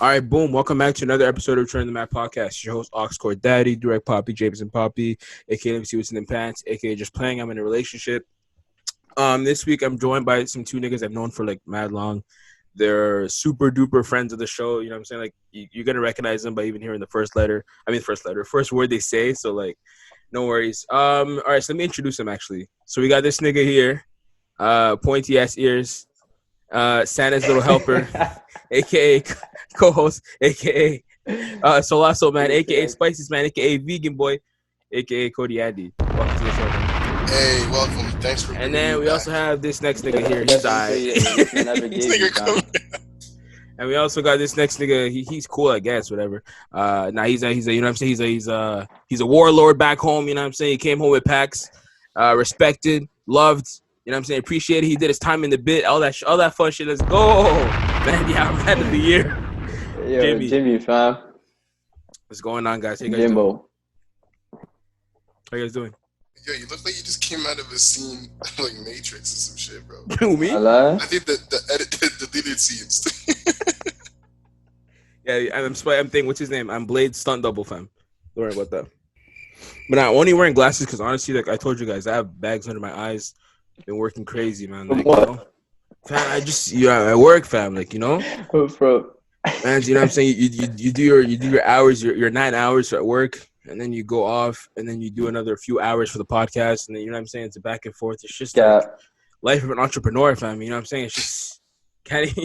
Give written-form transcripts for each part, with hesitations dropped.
All right, boom. Welcome back to another episode of Return to the Mac Podcast. Your host, Oxcore Daddy, Direct Poppy, James and Poppy, a.k.a. Let Me See What's in the Pants, a.k.a. Just Playing. I'm in a relationship. This week, I'm joined by some two niggas I've known for, like, mad long. They're super duper friends of the show. You know what I'm saying? Like, you're going to recognize them by even hearing the first word they say. So, like, no worries. All right, so let me introduce them, actually. So, we got this nigga here, pointy-ass ears, Santa's little helper, a.k.a. co-host, a.k.a. Solaso man, a.k.a. Spices man, a.k.a. Vegan Boy, a.k.a. Cody Andy. Welcome to the show, man. Hey, welcome. Thanks for And then we also have this next nigga here. He's And we also got this next nigga. He's cool, I guess. Whatever. He's a you know what I'm saying. He's a warlord back home. You know what I'm saying. He came home with packs, respected, loved. You know what I'm saying. Appreciated. He did his time in the bit. All that fun shit. Let's go, man. Yeah, man of the year. Yo, Jimmy, fam. What's going on, guys? How you guys doing? Yo, you look like you just came out of a scene like Matrix or some shit, bro. Who, me? Hello? I think the deleted scenes. Yeah, I'm thinking, what's his name? I'm Blade's stunt double, fam. Don't worry about that. But I'm only wearing glasses because honestly, like I told you guys, I have bags under my eyes. Been working crazy, man. Like, what? You know, fam, I work, fam. Like, you know, Bro. man. You know what I'm saying? You do your hours, your 9 hours at work. And then you go off, and then you do another few hours for the podcast, and then you know what I'm saying. It's a back and forth. It's just like life of an entrepreneur, fam. You know what I'm saying? It's just kind of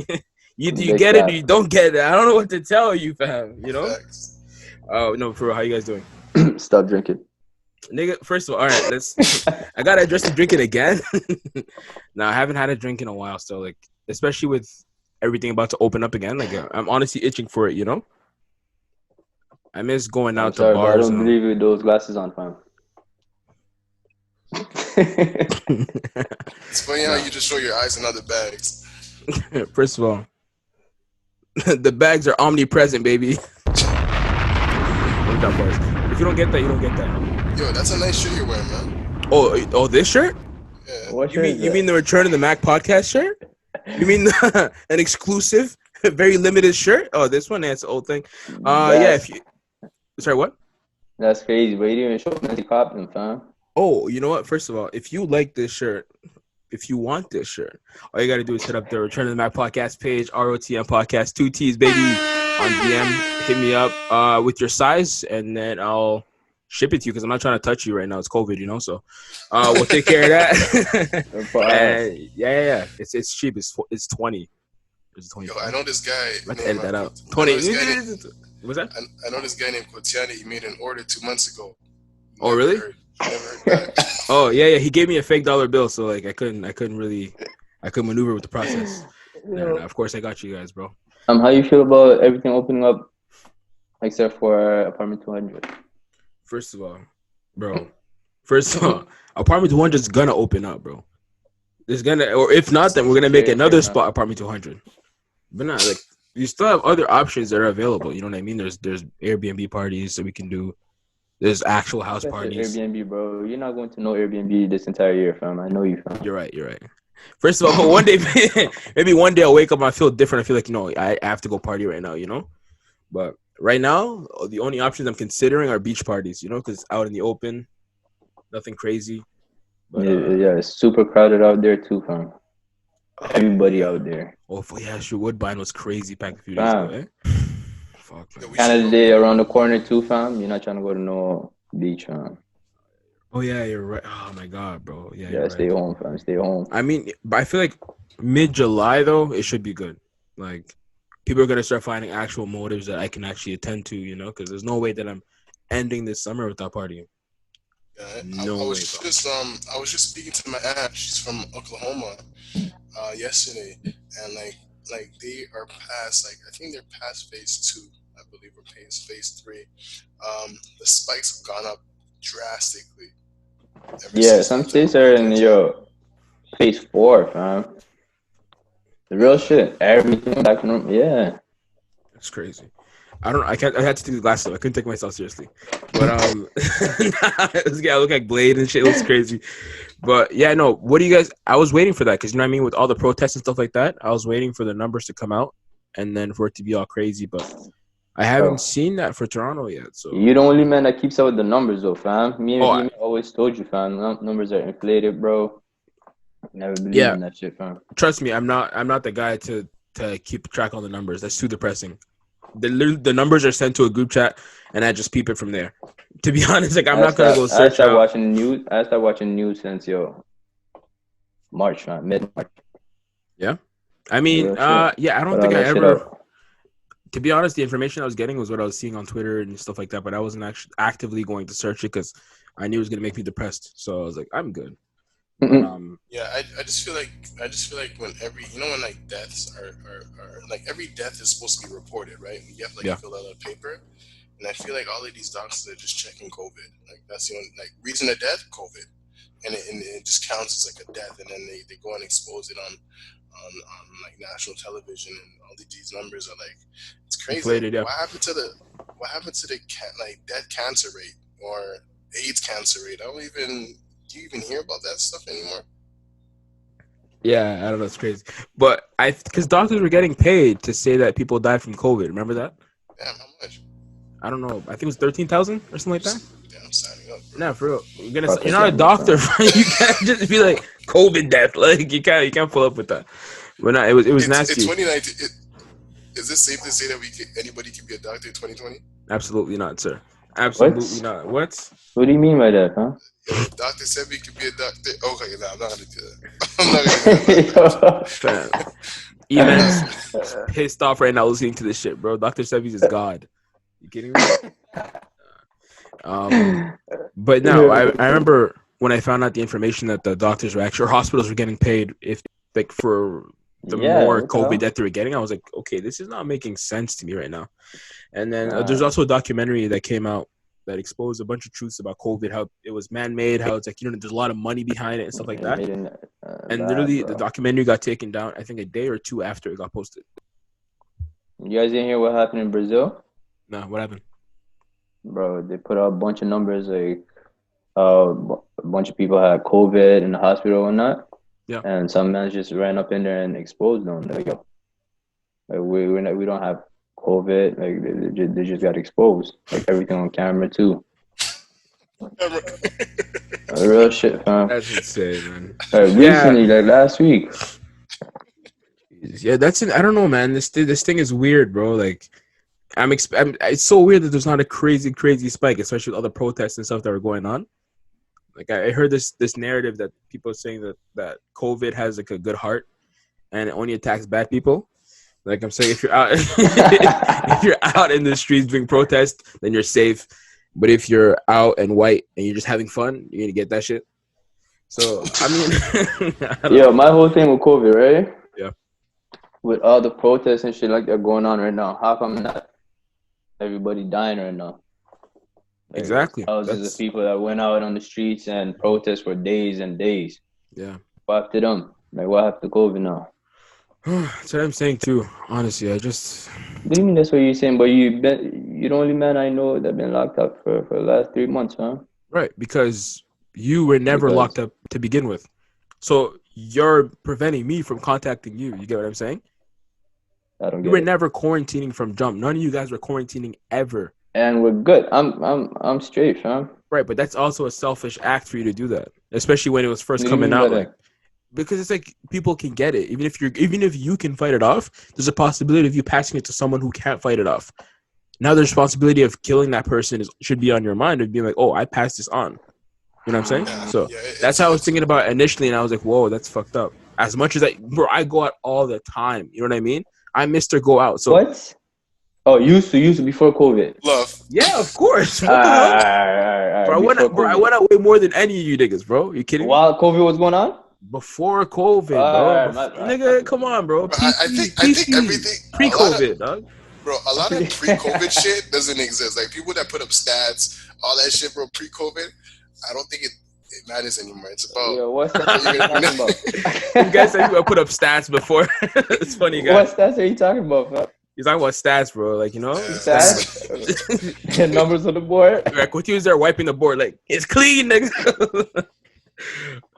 you get it or you don't get it. I don't know what to tell you, fam. You know? Oh no, for real. How you guys doing? Stop drinking, nigga. First of all right. I gotta address the drinking again. No, I haven't had a drink in a while, so like, especially with everything about to open up again, like I'm honestly itching for it. You know? I miss going out to bars. But I don't believe with those glasses on, fam. It's funny how you just show your eyes in other bags. First of all, the bags are omnipresent, baby. If you don't get that, you don't get that. Yo, that's a nice shirt you're wearing, man. Oh, this shirt? Yeah. What you mean the Return to the Mac podcast shirt? You mean an exclusive, very limited shirt? Oh, this one, that's the old thing. Yeah. If you. Sorry, what? That's crazy, but you didn't even show me the copy, fam. Oh, you know what? First of all, if you like this shirt, if you want this shirt, all you got to do is hit up the Return to the Mac podcast page, ROTMPodcast, 2 T's, baby, on DM. Hit me up with your size, and then I'll ship it to you because I'm not trying to touch you right now. It's COVID, you know, so we'll take care of that. Yeah. It's cheap. It's 20. It's 20. Yo, I know this guy. Let's edit that out. 20. What's that? I know this guy named Kotiani. He made an order 2 months ago. Oh, really? Never heard back. Oh, yeah. He gave me a fake dollar bill, so like I couldn't maneuver with the process. No, of course I got you guys, bro. How you feel about everything opening up, except for apartment 200? First of all, apartment 200 is gonna open up, bro. Or if not, then we're gonna make another spot, apartment 200. But not like. You still have other options that are available. You know what I mean? There's Airbnb parties that we can do. There's actual house parties. Airbnb, bro. You're not going to no Airbnb this entire year, fam. I know you, fam. You're right. First of all, but one day, maybe one day I'll wake up and I feel different. I feel like, you know, I have to go party right now, you know? But right now, the only options I'm considering are beach parties, you know, because out in the open, nothing crazy. But, yeah, it's super crowded out there too, fam. Everybody out there. Oh, yeah, sure. Woodbine was crazy back a few days ago, eh? Fuck, man. Canada Day around the corner too, fam. You're not trying to go to no beach, fam. Oh, yeah, you're right. Oh, my God, bro. Yeah, stay home, fam. Stay home. I mean, but I feel like mid-July, though, it should be good. Like, people are going to start finding actual motives that I can actually attend to, you know? Because there's no way that I'm ending this summer without partying. Yeah, I was just speaking to my aunt. She's from Oklahoma yesterday, and like they are past, like I think they're past phase 2, I believe, or phase 3. The spikes have gone up drastically. Yeah, some states are in phase 4, fam. The real shit. Everything back to normal. Yeah, it's crazy. I had to take the glasses off. I couldn't take myself seriously. But this guy look like Blade and shit. It looks crazy. But yeah, no. What do you guys? I was waiting for that because you know what I mean. With all the protests and stuff like that, I was waiting for the numbers to come out and then for it to be all crazy. But I haven't seen that for Toronto yet. So you're the only man that keeps up with the numbers, though, fam. Me always told you, fam. Numbers are inflated, bro. Never believed in that shit, fam. Trust me, I'm not the guy to keep track on the numbers. That's too depressing. The numbers are sent to a group chat, and I just peep it from there. To be honest, like I'm not gonna go search out. I started watching news since March, man, mid-March. Yeah, I mean, I don't think I ever. To be honest, the information I was getting was what I was seeing on Twitter and stuff like that, but I wasn't actually actively going to search it because I knew it was gonna make me depressed. So I was like, I'm good. Yeah, I just feel like when like deaths are like every death is supposed to be reported, right? You have to fill out a paper, and I feel like all of these doctors are just checking COVID. Like that's the only reason of death, COVID, and it just counts as like a death, and then they go and expose it on like national television, and all these numbers are like it's crazy. Inflated, What happened to the death cancer rate or AIDS cancer rate? Do you even hear about that stuff anymore? Yeah, I don't know. It's crazy. But because doctors were getting paid to say that people died from COVID. Remember that? Damn, how much? I don't know. I think it was 13,000 or something like that. Damn, I'm signing up, bro. Nah, for real. You're not a doctor. You can't just be like COVID death. Like you can't pull up with that. But no, it was nasty. It's 2019. Is it safe to say that anybody can be a doctor in 2020? Absolutely not, sir. Absolutely not. What? What do you mean by that, huh? Doctor said we could be a doctor. Okay, I'm not gonna do that. Eman's pissed off right now listening to this shit, bro. Dr. Sebi's is God. You kidding me? But no, I remember when I found out the information that the doctors were actually, or hospitals were getting paid for the more COVID death they were getting. I was like, okay, this is not making sense to me right now. And then there's also a documentary that came out that exposed a bunch of truths about COVID, how it was man-made, how it's like, there's a lot of money behind it and stuff like that. And literally, the documentary got taken down, I think, a day or two after it got posted. You guys didn't hear what happened in Brazil? No, what happened? Bro, they put out a bunch of numbers, like a bunch of people had COVID in the hospital and that. Yeah. And some men just ran up in there and exposed them. Like, we don't have COVID, like they just got exposed, like everything on camera too. Real shit, fam. That's insane, man. Recently, like last week. Yeah, I don't know, man. This thing is weird, bro. Like, it's so weird that there's not a crazy spike, especially with other protests and stuff that are going on. Like, I heard this narrative that people are saying that COVID has like a good heart and it only attacks bad people. Like I'm saying, if you're out, if you're out in the streets doing protests, then you're safe. But if you're out and white and you're just having fun, you're gonna get that shit. So I mean, my whole thing with COVID, right? Yeah. With all the protests and shit like that going on right now, how come not everybody dying right now? Like, exactly. Thousands of people that went out on the streets and protest for days and days. Yeah. What happened to them? Like, what happened to COVID now? That's what I'm saying too. Honestly, I just. What do you mean that's what you're saying? But you're the only man I know that been locked up for the last 3 months, huh? Right, because you were never locked up to begin with, so you're preventing me from contacting you. You get what I'm saying? I don't get it. You were never quarantining from jump. None of you guys were quarantining ever. And we're good. I'm straight, fam. Right, but that's also a selfish act for you to do that, especially when it was first coming out. Like, because it's like people can get it, even if you can fight it off. There's a possibility of you passing it to someone who can't fight it off. Now the responsibility of killing that person should be on your mind of being like, oh, I passed this on. You know what I'm saying? So that's how I was thinking about it initially, and I was like, whoa, that's fucked up. As much as I go out all the time. You know what I mean? I Mr. Go Out. So what? Oh, used to before COVID. Love. Yeah, of course. Bro, I went out way more than any of you niggas, bro. You kidding me? While COVID was going on? Before COVID, bro. Nigga, come on, bro. I think everything pre-COVID, dog. Bro, a lot of pre-COVID shit doesn't exist. Like people that put up stats, all that shit, bro, pre-COVID, I don't think it matters anymore. It's about. Yo, what stats are you talking about? You guys said you put up stats before. It's funny, guys. What stats are you talking about, bro? He's talking about stats, bro. Like, stats and numbers on the board. Like, what you was there wiping the board? Like, it's clean, nigga.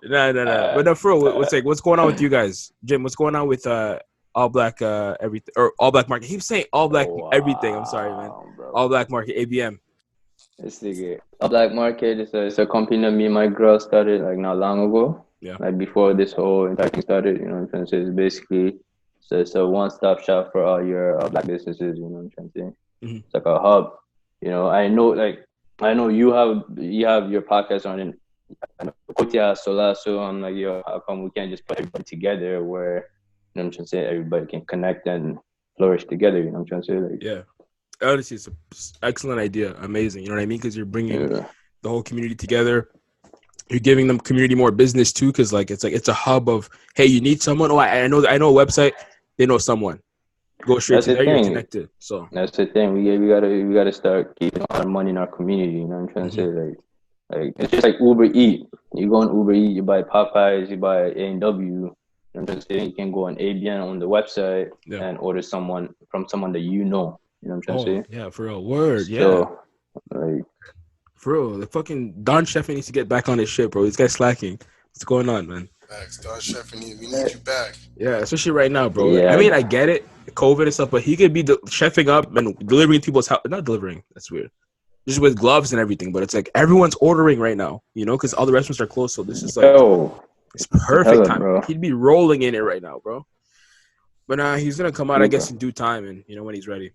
No. But no, for real, what's going on with you guys, Jim? What's going on with all black everything, or all black market. He was saying all black everything. I'm sorry, man. Bro. All black market, ABM. This nigga. All Black Market is a company that me and my girl started like not long ago. Yeah. Like before this whole entire thing started, you know what I'm trying to say? It's basically it's a one-stop shop for all your black businesses, you know what I'm trying to say? Mm-hmm. It's like a hub. You know, I know you have your podcast on it. Kotia Solaso, I'm like, yo, how come we can't just put everybody together where, you know what I'm trying to say, everybody can connect and flourish together, you know what I'm trying to say? Like, yeah. Honestly, it's an excellent idea. Amazing. You know what I mean? Because you're bringing the whole community together. You're giving them community more business too, because it's a hub of, hey, you need someone. Oh, I know a website. They know someone. Go straight to there. You're connected. So that's the thing. We gotta start keeping our money in our community. You know what I'm trying to say? Like it's just like Uber Eat. You go on Uber Eat, you buy Popeyes, you buy A&W. You know what I'm trying to say? You can go on ABN on the website and order from someone that you know. You know what I'm trying to say? Yeah, for real. Word, so, like, for real, the fucking Don Sheffield needs to get back on his shit, bro. This guy's slacking. What's going on, man? Thanks, Don Sheffield. We need you back. Yeah, especially right now, bro. Yeah. I mean, I get it, COVID and stuff, but he could be chefing up and delivering people's house. Not delivering. That's weird. Just with gloves and everything, but it's like everyone's ordering right now, you know, because all the restaurants are closed. So this is like, it's perfect time. Bro. He'd be rolling in it right now, bro. But he's gonna come out, I guess, in due time, and you know when he's ready.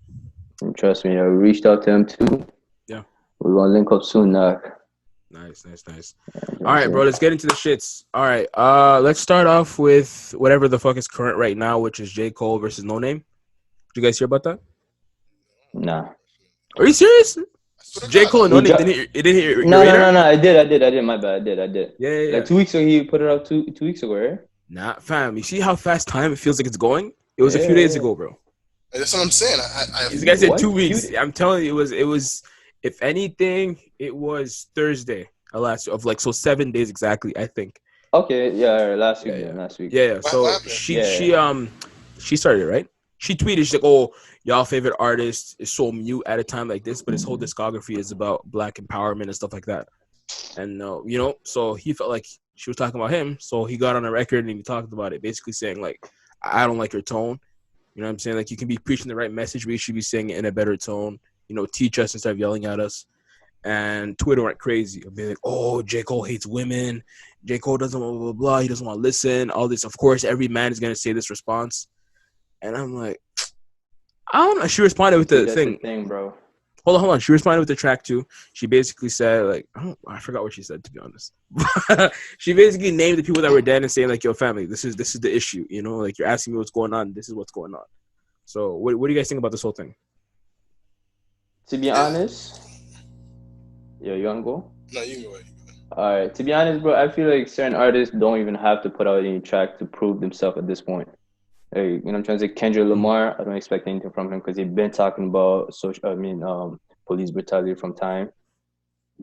And trust me, I reached out to him too. Yeah, we're gonna link up soon, Knock. Nice. All right, bro. Let's get into the shits. All right. Let's start off with whatever the fuck is current right now, which is J.Cole versus Noname. Did you guys hear about that? Nah. Are you serious? J.Cole and Noname didn't hear. No. I did. My bad. I did. Yeah. Like 2 weeks ago, he put it out two weeks ago, right? Nah, fam. You see how fast time it feels like it's going? It was a few days ago, bro. That's what I'm saying. These guys said 2 weeks. I'm telling you, it was. If anything, it was Thursday. So 7 days exactly, I think. Okay, yeah, last week. Yeah. So she started it, right? She tweeted, she's like, "Oh, y'all favorite artist is so mute at a time like this, but his whole discography is about black empowerment and stuff like that." And so he felt like she was talking about him, so he got on a record and he talked about it, basically saying like, "I don't like your tone." You know what I'm saying? Like, you can be preaching the right message, but you should be saying it in a better tone. You know, teach us instead of yelling at us. And Twitter went crazy. I'd be like, oh, J. Cole hates women. J. Cole doesn't blah, blah, blah. He doesn't want to listen. All this. Of course, every man is going to say this response. And I'm like, I don't know. She responded with the thing, bro. Hold on. She responded with the track, too. She basically said, like, I forgot what she said, to be honest. She basically named the people that were dead and saying, like, yo, family, this is the issue. You know, like, you're asking me what's going on. This is what's going on. So what do you guys think about this whole thing? To be honest, yo, you wanna go? No, you can go ahead. All right. To be honest, bro, I feel like certain artists don't even have to put out any track to prove themselves at this point. Hey, you know what I'm trying to say? Kendrick Lamar, I don't expect anything from him because he's been talking about police brutality from time.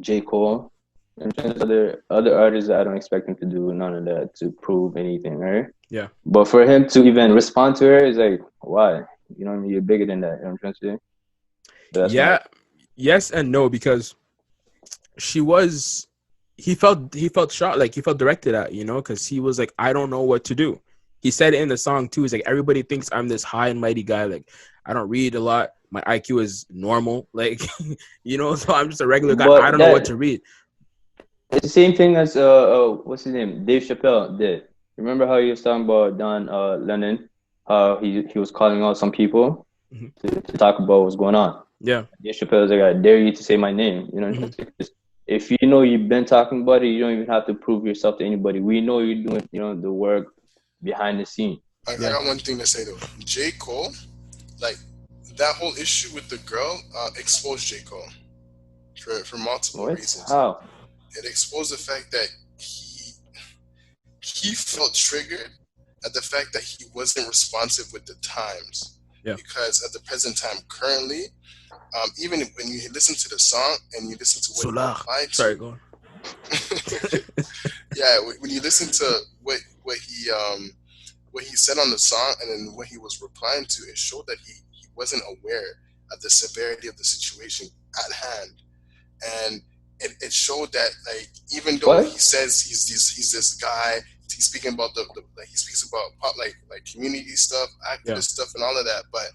J. Cole, and other artists, I don't expect him to do none of that to prove anything, right? Yeah. But for him to even respond to her is like, why? You know what I mean? You're bigger than that. You know what I'm trying to say? Yes and no, because he felt shot, like he felt directed at, you know, because he was like, I don't know what to do. He said it in the song too. He's like, everybody thinks I'm this high and mighty guy. Like, I don't read a lot. My IQ is normal. Like, you know, so I'm just a regular guy. But I don't know what to read. It's the same thing as what's his name? Dave Chappelle did. Remember how he was talking about Don Lennon? How he was calling out some people to talk about what's going on. Yeah. Dave Chappelle's like, I dare you to say my name. You know, if you know you've been talking about it, you don't even have to prove yourself to anybody. We know you're doing, you know, the work behind the scene. I got one thing to say though. J. Cole, like that whole issue with the girl, exposed J. Cole for multiple reasons. How? It exposed the fact that he felt triggered at the fact that he wasn't responsive with the times. Yeah. Because at the present time, currently, even when you listen to the song and you listen to what he replied to, sorry, go on. Yeah, when you listen to what he said on the song and then what he was replying to, it showed that he wasn't aware of the severity of the situation at hand, and it showed that, like, even though he says he's this guy, he's speaking about the like he speaks about like community stuff, activist stuff, and all of that. But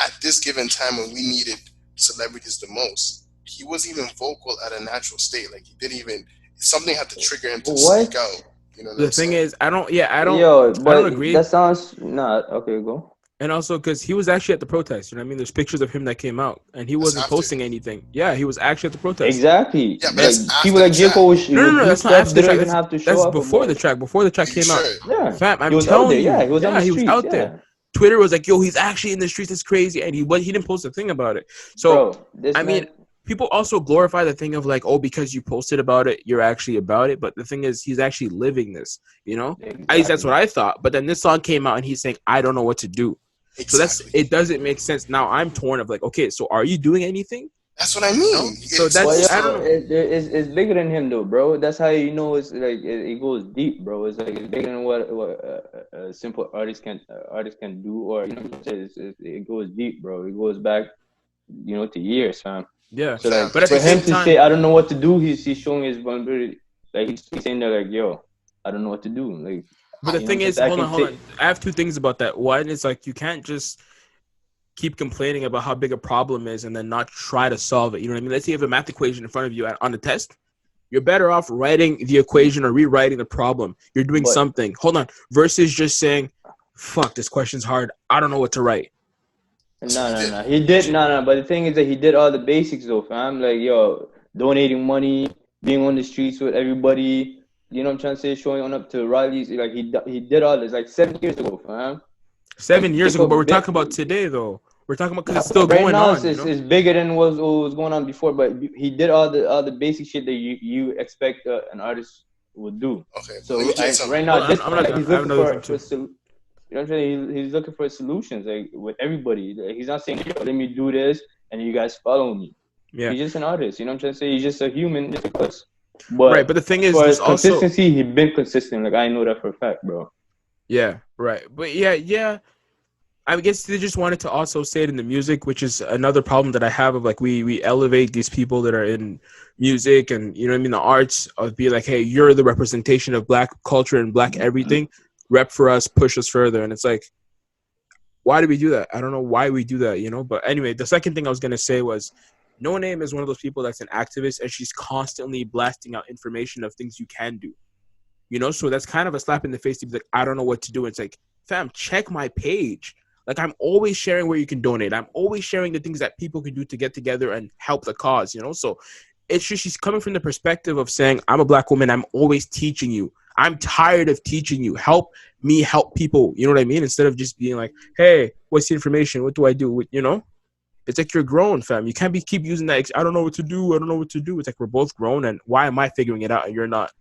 at this given time when we needed celebrities the most, he wasn't even vocal at a natural state. Like he didn't even something had to trigger him to speak out. You know what the thing is, I don't agree. That sounds not okay. Go. And also because he was actually at the protest, you know what I mean? There's pictures of him that came out, and he wasn't posting anything. Yeah, he was actually at the protest. Exactly. Yeah, like people like J.Cole. No, that's not after the track. Even have to show that's up before the track. Before the track came out. Yeah, fam, I'm telling you. Yeah, he was on the streets, he was out there. Twitter was like, "Yo, he's actually in the streets. It's crazy," and he didn't post a thing about it. So I mean, people also glorify the thing of like, oh, because you posted about it, you're actually about it. But the thing is, he's actually living this. You know, at least that's what I thought. But then this song came out, and he's saying, "I don't know what to do." Exactly. So it doesn't make sense. Now I'm torn of like, okay, so are you doing anything? That's what I mean. So that's I don't know. It's bigger than him though, bro. That's how you know it's like it goes deep, bro. It's like it's bigger than what a simple artist can do, or you know, it goes deep, bro. It goes back, you know, to years, fam. Yeah. So like, but for him to say, I don't know what to do, he's showing his vulnerability. Like he's saying that like, yo, I don't know what to do, like. But the thing is, hold on. I have two things about that. One is like you can't just keep complaining about how big a problem is and then not try to solve it. You know what I mean? Let's say you have a math equation in front of you on the test. You're better off writing the equation or rewriting the problem. You're doing something. Hold on. Versus just saying, fuck, this question's hard. I don't know what to write. No. He did. No. But the thing is that he did all the basics though, fam. Like, yo, donating money, being on the streets with everybody. You know what I'm trying to say? Showing up to rallies. Like, he did all this like 7 years ago, fam. 7 years ago, but we're talking about today, though. We're talking about because it's still going on. It's bigger than what was going on before, but he did all the basic shit that you expect an artist would do. Okay, so right now, he's looking for you know what I'm saying? He's looking for solutions, like with everybody. Like, he's not saying, "Let me do this," and you guys follow me. Yeah, he's just an artist. You know what I'm trying to say? He's just a human, just like us. But the thing is, there's consistency. He's been consistent. Like I know that for a fact, bro. Yeah, right. But yeah. I guess they just wanted to also say it in the music, which is another problem that I have of like we elevate these people that are in music and you know what I mean, the arts of be like, hey, you're the representation of Black culture and Black everything. Rep for us, push us further. And it's like, why do we do that? I don't know why we do that, you know. But anyway, the second thing I was gonna say was Noname is one of those people that's an activist and she's constantly blasting out information of things you can do. You know, so that's kind of a slap in the face to be like, I don't know what to do. It's like, fam, check my page. Like, I'm always sharing where you can donate. I'm always sharing the things that people can do to get together and help the cause, you know? So it's just she's coming from the perspective of saying, I'm a Black woman. I'm always teaching you. I'm tired of teaching you. Help me help people. You know what I mean? Instead of just being like, hey, what's the information? What do I do? You know? It's like you're grown, fam. You can't keep using that. I don't know what to do. I don't know what to do. It's like we're both grown, and why am I figuring it out and you're not?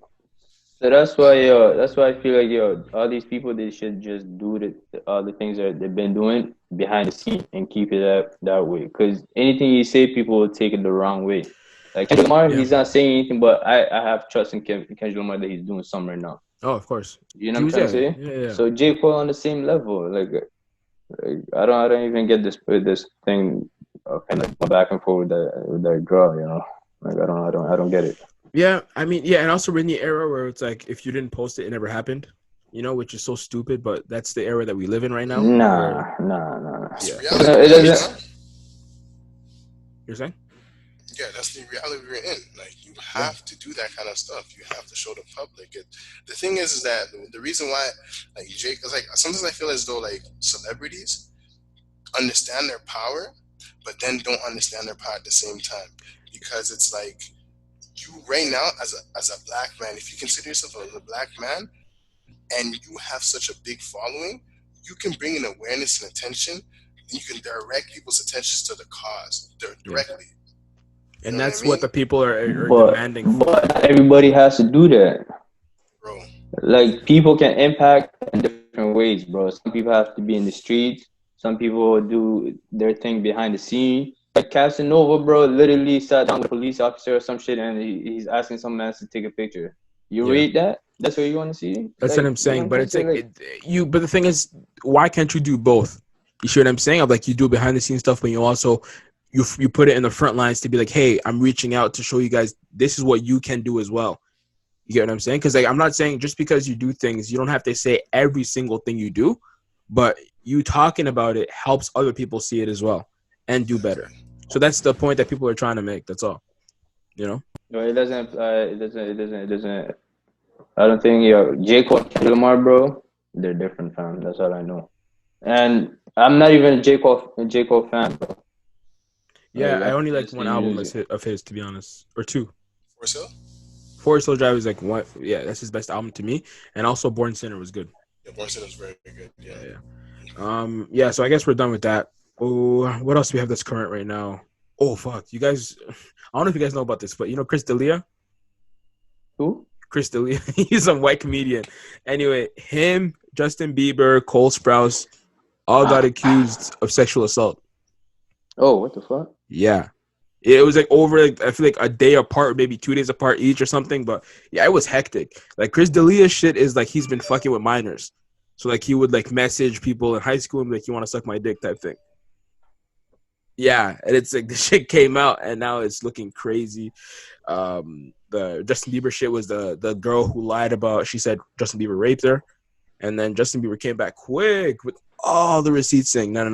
So that's why I feel like all these people, they should just do all the things that they've been doing behind the scene and keep it that way. Because anything you say, people will take it the wrong way. Like Kendrick Lamar, he's not saying anything, but I have trust in Kendrick Lamar that he's doing something right now. Oh, of course. You know what I'm trying to say? Yeah. So J.Cole on the same level. Like I don't even get this thing kind of back and forth with that girl. You know, like I don't get it. Yeah, I mean, yeah, and also we're in the era where it's like if you didn't post it, it never happened, you know, which is so stupid, but that's the era that we live in right now. Nah. Yeah. You're saying? Yeah, that's the reality we're in. Like, you have to do that kind of stuff. You have to show the public. The thing is that the reason why, like, Jake, is like sometimes I feel as though like celebrities understand their power, but then don't understand their power at the same time, because it's like, you right now as a Black man, if you consider yourself as a Black man and you have such a big following, you can bring in awareness and attention, and you can direct people's attentions to the cause directly. And you know that's what the people are demanding. But not everybody has to do that, bro. Like, people can impact in different ways, bro. Some people have to be in the streets. Some people do their thing behind the scene. Like Casanova, bro, literally sat down with a police officer or some shit, and he's asking some man to take a picture. You read that? That's what you want to see? That's what I'm saying. But it's like but the thing is, why can't you do both? You see what I'm saying? Of like, you do behind the scenes stuff, but you also you put it in the front lines to be like, hey, I'm reaching out to show you guys this is what you can do as well. You get what I'm saying? Because like I'm not saying just because you do things, you don't have to say every single thing you do, but you talking about it helps other people see it as well and do better. So that's the point that people are trying to make. That's all. You know? No, it doesn't. It doesn't. I don't think J.Cole and Lamar, bro. They're different, fam. That's all I know. And I'm not even a J.Cole fan, bro. Yeah, I only like one album of his, to be honest, or two. For sale? Forest Hill Drive is like one. Yeah, that's his best album to me, and also Born Sinner was good. Yeah, Born Sinner was very good. Yeah. Yeah. So I guess we're done with that. Oh, what else do we have that's current right now? Oh fuck, you guys. I don't know if you guys know about this, but you know Chris D'Elia? Who? Chris D'Elia. He's a white comedian. Anyway, him, Justin Bieber, Cole Sprouse, all got accused of sexual assault. Oh, what the fuck? Yeah. It was like over, like, I feel like a day apart, maybe 2 days apart each or something. But yeah, it was hectic. Like Chris D'Elia shit is like he's been fucking with minors. So like he would like message people in high school and be like, you want to suck my dick type thing. Yeah. And it's like the shit came out and now it's looking crazy. The Justin Bieber shit was the girl who lied about, she said Justin Bieber raped her. And then Justin Bieber came back quick with all the receipts saying, no.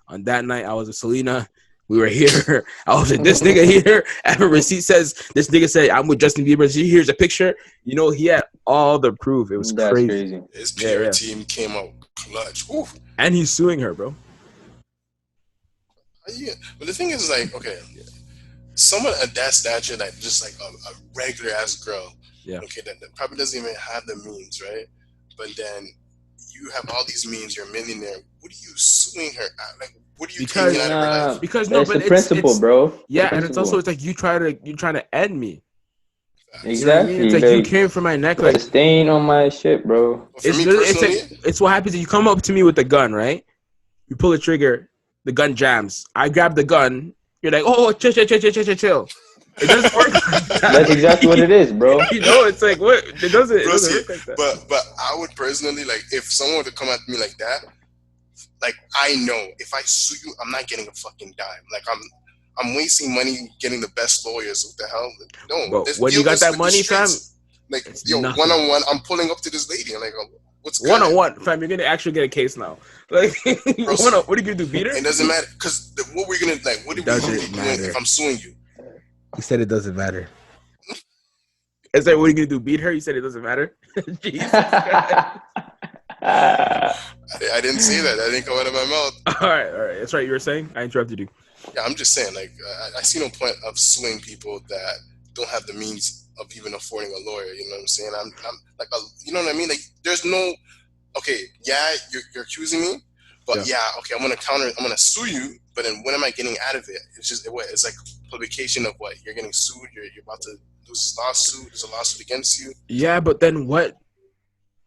On that night, I was with Selena. We were here. I was with this nigga here. And the receipt says, this nigga said, I'm with Justin Bieber. Here's a picture. You know, he had all the proof. It was crazy. His PR team came out clutch. Oof. And he's suing her, bro. Yeah. But the thing is, like, okay, someone at that stature, like just like a regular ass girl, okay, that probably doesn't even have the means, right? But then you have all these means, you're a millionaire. What are you suing her at? Like, what are you taking out of her life? Because no, it's but the principle, bro. Yeah, and it's also it's like you're trying to end me. Exactly. You know what I mean? It's like you came for my neck, like staying on my shit, bro. It's what happens if you come up to me with a gun, right? You pull the trigger, the gun jams. I grab the gun. You're like, oh, chill. It doesn't work like that. That's exactly what it is, bro. You know, it's like what it doesn't work like that. But I would personally, like, if someone were to come at me like that, like, I know if I sue you, I'm not getting a fucking dime. Like, I'm wasting money getting the best lawyers. What the hell? No. But when you got that money, fam, like, one-on-one, I'm pulling up to this lady and like, what's good? One-on-one, fam, you're gonna actually get a case now. Like, what are you gonna do? Beat her? It doesn't matter because what we're gonna like. What are we gonna be doing if I'm suing you? He said it doesn't matter. I said, what are you gonna do? Beat her? You said it doesn't matter. Jesus. I didn't say that. That didn't come out of my mouth. All right. That's right. You were saying? I interrupted you. Yeah, I'm just saying. Like, I see no point of suing people that don't have the means of even affording a lawyer. You know what I'm saying? I'm like, you know what I mean? Like, there's no. Okay, yeah, you're accusing me, but okay, I'm gonna sue you. But then, what am I getting out of it? It's like publication of what you're getting sued. You're about to lose this lawsuit. There's a lawsuit against you. Yeah, but then what?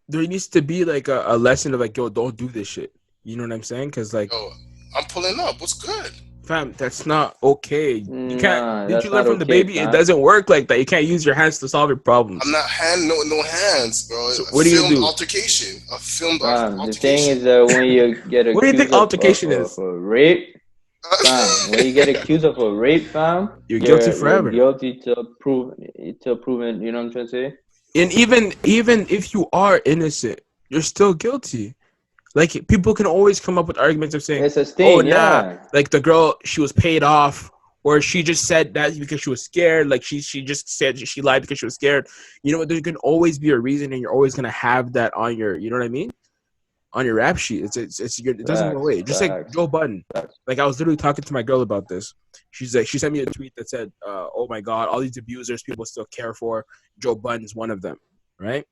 There needs to be like a lesson of like, yo, don't do this shit. You know what I'm saying? Because like, yo, I'm pulling up. What's good? Fam, that's not okay. You can't. Did you learn from the baby? Fam. It doesn't work like that. You can't use your hands to solve your problems. I'm not no hands, bro. So what do you do? Altercation. A filmed altercation. The thing is that when you get accused what do you think altercation is? Of rape, fam. When you get accused of a rape, fam, you're guilty forever. You're guilty till proven. You know what I'm trying to say? And even if you are innocent, you're still guilty. Like, people can always come up with arguments of saying, it's a sting, like the girl, she was paid off, or she just said that because she was scared. Like, she just said she lied because she was scared. You know what? There can always be a reason, and you're always gonna have that on your, you know what I mean, on your rap sheet. It doesn't go away. Just like Joe Budden. Like, I was literally talking to my girl about this. She's like, she sent me a tweet that said, "Oh my God, all these abusers people still care for. Joe Budden's one of them, right?"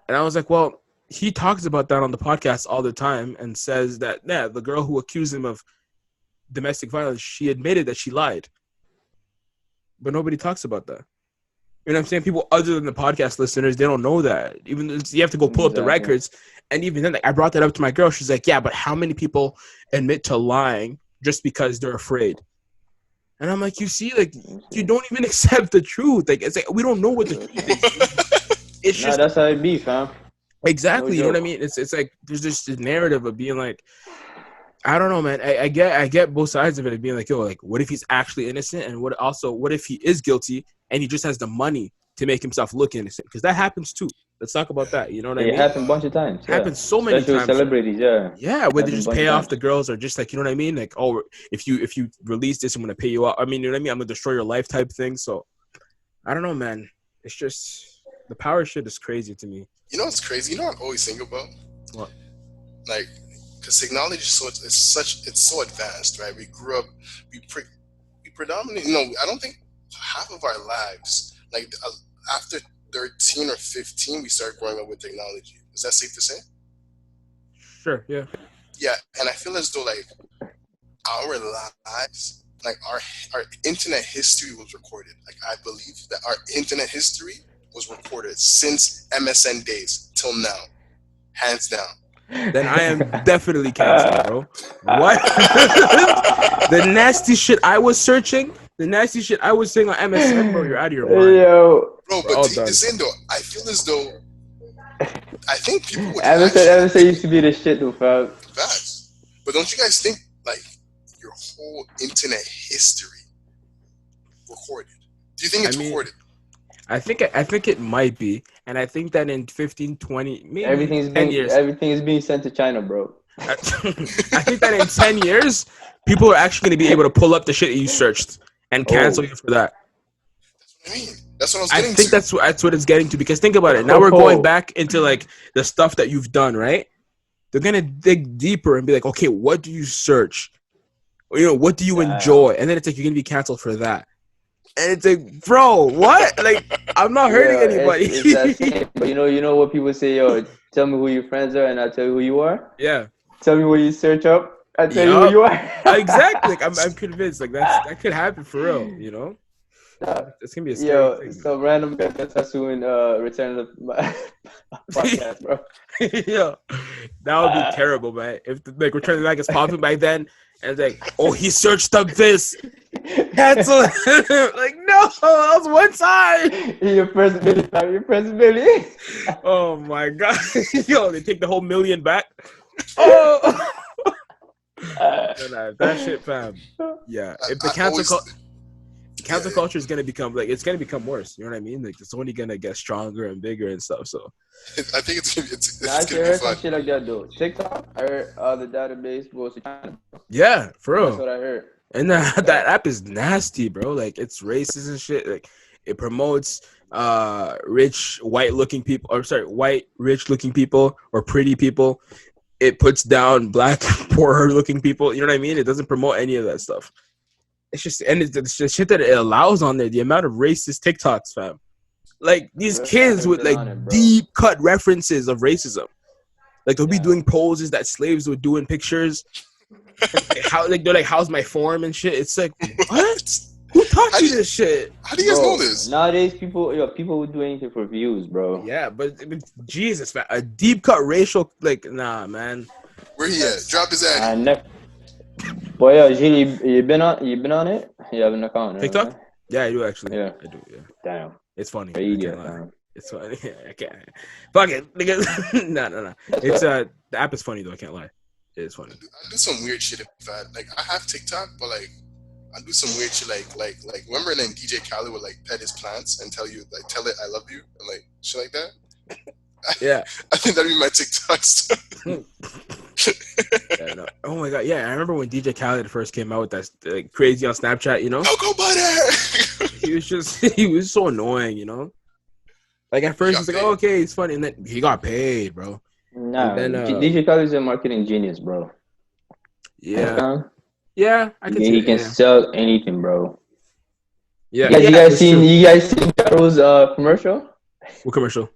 And I was like, well, he talks about that on the podcast all the time and says that, the girl who accused him of domestic violence, she admitted that she lied. But nobody talks about that. You know what I'm saying? People other than the podcast listeners, they don't know that. Even you have to go pull up the records. And even then, like, I brought that up to my girl. She's like, yeah, but how many people admit to lying just because they're afraid? And I'm like, you see, like, you don't even accept the truth. Like, it's like, we don't know what the truth is. It's just that's how it be, fam. Exactly, you know what I mean? It's like there's just this narrative of being like, I don't know, man. I get both sides of it, of being like, yo, like, what if he's actually innocent, and what if he is guilty and he just has the money to make himself look innocent, because that happens too. Let's talk about that. You know what I mean? It happened a bunch of times. It happens so many Especially times. With celebrities, yeah. Yeah, where they just pay off the girls, or just like, you know what I mean? Like, oh, if you release this, I'm gonna pay you out. I mean, you know what I mean? I'm gonna destroy your life type thing. So I don't know, man. It's just the power shit is crazy to me. You know what's crazy? You know what I always think about? What? Like, because technology it's so advanced, right? We grew up, we predominantly, I don't think half of our lives, like after 13 or 15, we start growing up with technology. Is that safe to say? Sure, yeah. Yeah, and I feel as though like our lives, like our internet history was recorded. Like I believe that our internet history was recorded since MSN days till now, hands down. Then I am definitely canceled, bro. What? The nasty shit I was searching, the nasty shit I was saying on MSN, bro, you're out of your mind. Yo. Bro, but take this in though. I feel as though I think people would MSN used to be the shit though, fam. Facts. But don't you guys think like your whole internet history recorded? Do you think it's recorded? I think it might be, and I think that in 15, 20, maybe everything is being sent to China, bro. I think that in 10 years, people are actually going to be able to pull up the shit that you searched and cancel you for that. That's what I mean. That's what I was getting to. I think that's what it's getting to, because think about it. Now we're going back into like the stuff that you've done, right? They're going to dig deeper and be like, okay, what do you search? Or, what do you enjoy? And then it's like, you're going to be canceled for that. And it's like, bro, what? Like, I'm not hurting anybody. It's but you know what people say, yo, tell me who your friends are and I'll tell you who you are? Yeah. Tell me what you search up, I'll tell you who you are. Exactly. Like, I'm convinced. Like, that could happen for real, It's going to be a scary thing. So random guy that's doing return to the podcast, bro. Yeah. That would be terrible, man. If, like, Return to the Mac is popping back then, and it's like, oh, he searched up this. Cancel it. Like, no, that was one time. Your first Billy. Oh my god. Yo, they take the whole $1 million back. Oh. That shit, fam. Yeah. If the cancel culture is gonna become it's gonna become worse. You know what I mean? Like, it's only gonna get stronger and bigger and stuff. So I think it's gonna be fun. Some shit like that though. TikTok, I heard the database goes to China. Yeah, for real. That's what I heard. And that app is nasty, bro. Like, it's racist and shit. Like, it promotes rich white rich looking people or pretty people. It puts down black poor looking people. You know what I mean? It doesn't promote any of that stuff. It's just, and it's the shit that it allows on there. The amount of racist TikToks, fam. Like, these kids with like deep cut references of racism. Like, they'll be doing poses that slaves would do in pictures. They're like, how's my form and shit? It's like, what? Who taught you this shit? How do you guys know this? Nowadays, people would do anything for views, bro. Yeah, but Jesus, man, a deep cut racial, like, nah, man. Where he at? Drop his ad. Boy, yeah, Gilles, you been on it? You have an account, TikTok? Right? Yeah, I do actually. Yeah, I do. Yeah. Damn, it's funny. It's funny. I can't. Fuck it, nigga. No. It's the app is funny though. I can't lie. It's funny. I do some weird shit. I have TikTok, but like I do some weird shit. Like remember then DJ Khaled would like pet his plants and tell it I love you and like shit like that. Yeah. I think that'd be my TikTok stuff. Yeah, no. Oh my god, yeah. I remember when DJ Khaled first came out with that crazy on Snapchat, Cocoa butter. he was so annoying, Like at first he's like, oh, okay, it's funny, and then he got paid, bro. Nah, DJ Khaled is a marketing genius, bro. Yeah. Yeah, I can see he can sell anything, bro. Yeah. You guys seen Jaro's commercial? What commercial?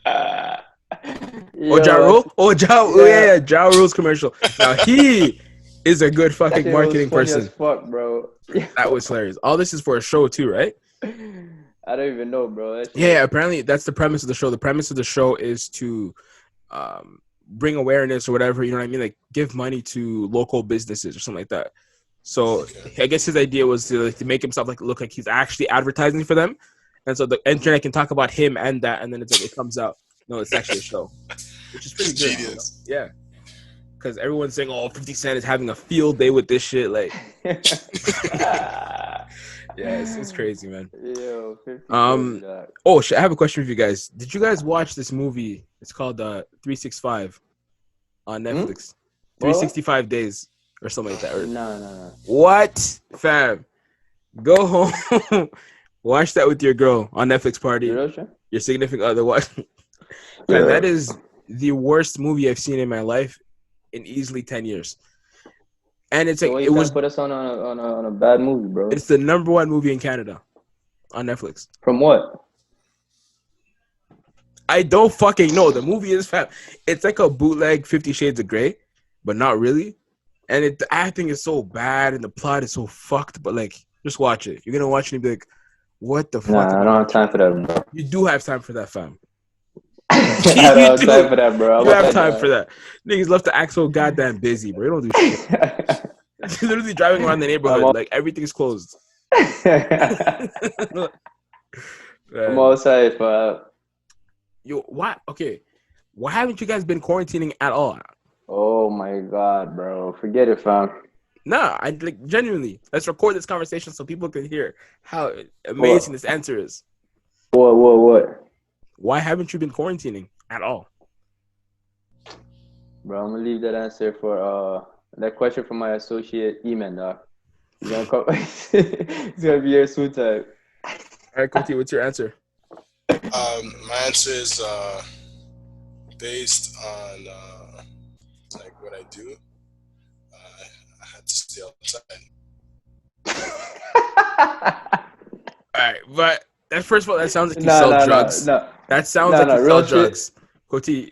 Ja Rule? Yeah, Ja Rule's commercial. Now he is a good fucking marketing person. As fuck, bro. That was hilarious. All this is for a show too, right? I don't even know, bro. Yeah, apparently that's the premise of the show. The premise of the show is to bring awareness or whatever, you know what I mean? Like, give money to local businesses or something like that. So I guess his idea was to make himself look like he's actually advertising for them. And so the internet can talk about him and that, and then it's like it comes out. No, it's actually a show, which is pretty good. Genius. Yeah, because everyone's saying, "Oh, 50 Cent is having a field day with this shit." Like, Yes, it's crazy, man. Yo, 50 Oh shit, I have a question for you guys. Did you guys watch this movie? It's called 365 on Netflix. 365 days or something like that. Or... No. What, fam? Go home, watch that with your girl on Netflix party. Your significant other. Watch. Man, that is the worst movie I've seen in my life in easily 10 years. And it's so like it was put us on a bad movie, bro. It's the #1 movie in Canada on Netflix. From what? I don't fucking know. The movie is fat. It's like a bootleg 50 Shades of Grey, but not really. And the acting is so bad and the plot is so fucked. But like, just watch it. You're gonna watch it and be like, "What the fuck?" Nah, I don't have time for that, bro. You do have time for that, fam. I don't have time for that, bro. You have time for that. Niggas love to act so goddamn busy, bro. You don't do shit. Literally driving around the neighborhood like everything's closed. I'm outside for. Yo, what? Okay, why haven't you guys been quarantining at all? Oh my god, bro! Forget it, fam. Nah, I like genuinely. Let's record this conversation so people can hear how amazing this answer is. What? Why haven't you been quarantining at all? Bro, I'm gonna leave that answer for that question from my associate E-Man, dog. He's gonna come. It's gonna be here soon time. All right, Kuti, what's your answer? My answer is based on like what I do. I had to stay outside. All right, but that first of all, that sounds like you sell drugs. No. That sounds like you sell drugs. Kuti,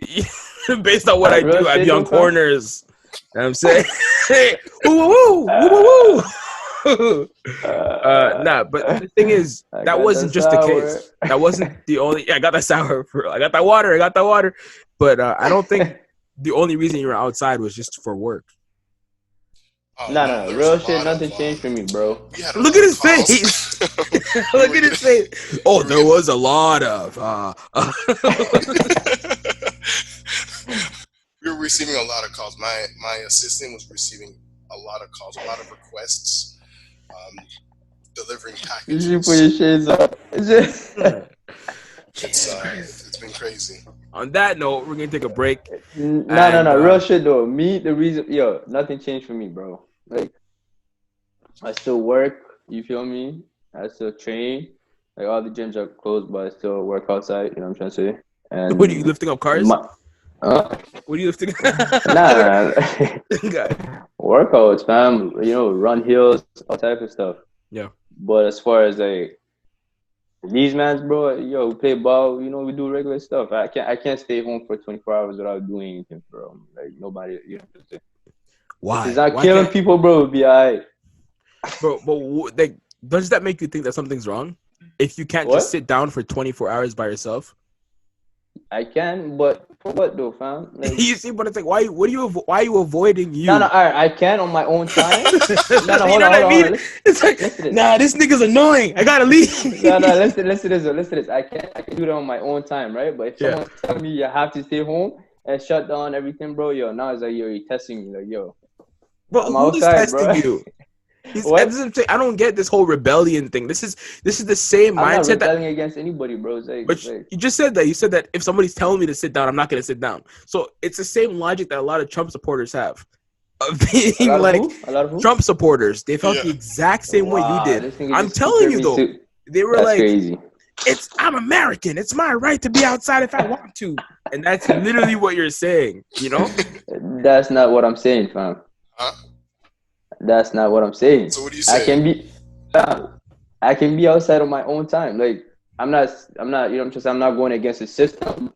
based on what I do, I'd be on corners. You know what I'm saying? Woo. Nah, but the thing is, that wasn't just the case. That wasn't the only. Yeah, I got that sour. I got that water. But I don't think the only reason you were outside was just for work. No. Real shit, nothing changed for me, bro. Look at his face. Look at his face. Oh, there was a lot of. We were receiving a lot of calls. My assistant was receiving a lot of calls, a lot of requests, delivering packages. You put your shades up. It's been crazy. On that note, we're gonna take a break. No. Real shit though. The reason, nothing changed for me, bro. Like, I still work. You feel me? I still train. Like, all the gyms are closed, but I still work outside. You know what I'm trying to say? And what are you lifting up cars? What are you lifting? Nah. Workouts, fam. Run hills, all type of stuff. Yeah. But as far as like these mans, bro, we play ball. We do regular stuff. I can't stay home for 24 hours without doing anything, bro. Like, nobody. Why? It's not killing people, bro. It'll be alright. Bro, but like, does that make you think that something's wrong? If you can't just sit down for 24 hours by yourself? I can, but for what though, fam? Like, you see, but it's like, why are you avoiding you? No, alright, I can on my own time. Hold on. It's like, this nigga's annoying. I gotta leave. Listen to this. I can do that on my own time, right? But if someone tell me you have to stay home and shut down everything, bro, now it's like, you're testing me, like, Bro, who's testing you? I don't get this whole rebellion thing. This is the same mindset. I'm not rebelling against anybody, bro. You just said that. You said that if somebody's telling me to sit down, I'm not gonna sit down. So it's the same logic that a lot of Trump supporters have. Being like Trump supporters, they felt the exact same way you did. I'm telling you though, they were like, crazy. I'm American. It's my right to be outside if I want to, and that's literally what you're saying. That's not what I'm saying, fam. Huh? That's not what I'm saying. So what do you say? I can be outside on my own time. Like, I'm not, I'm not going against the system.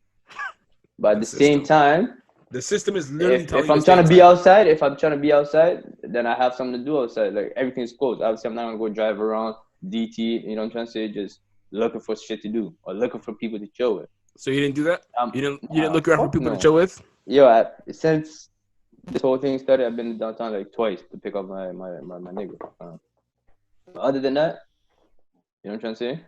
But at the same time, the system is literally telling if I'm trying to be outside, then I have something to do outside. Like, everything's closed. Obviously, I'm not gonna go drive around DT. You know what I'm trying to say? Just looking for shit to do or looking for people to chill with. So you didn't do that? You didn't look around for people to chill with? Since this whole thing started, I've been downtown like twice to pick up my nigga. Other than that, you know what I'm trying to say?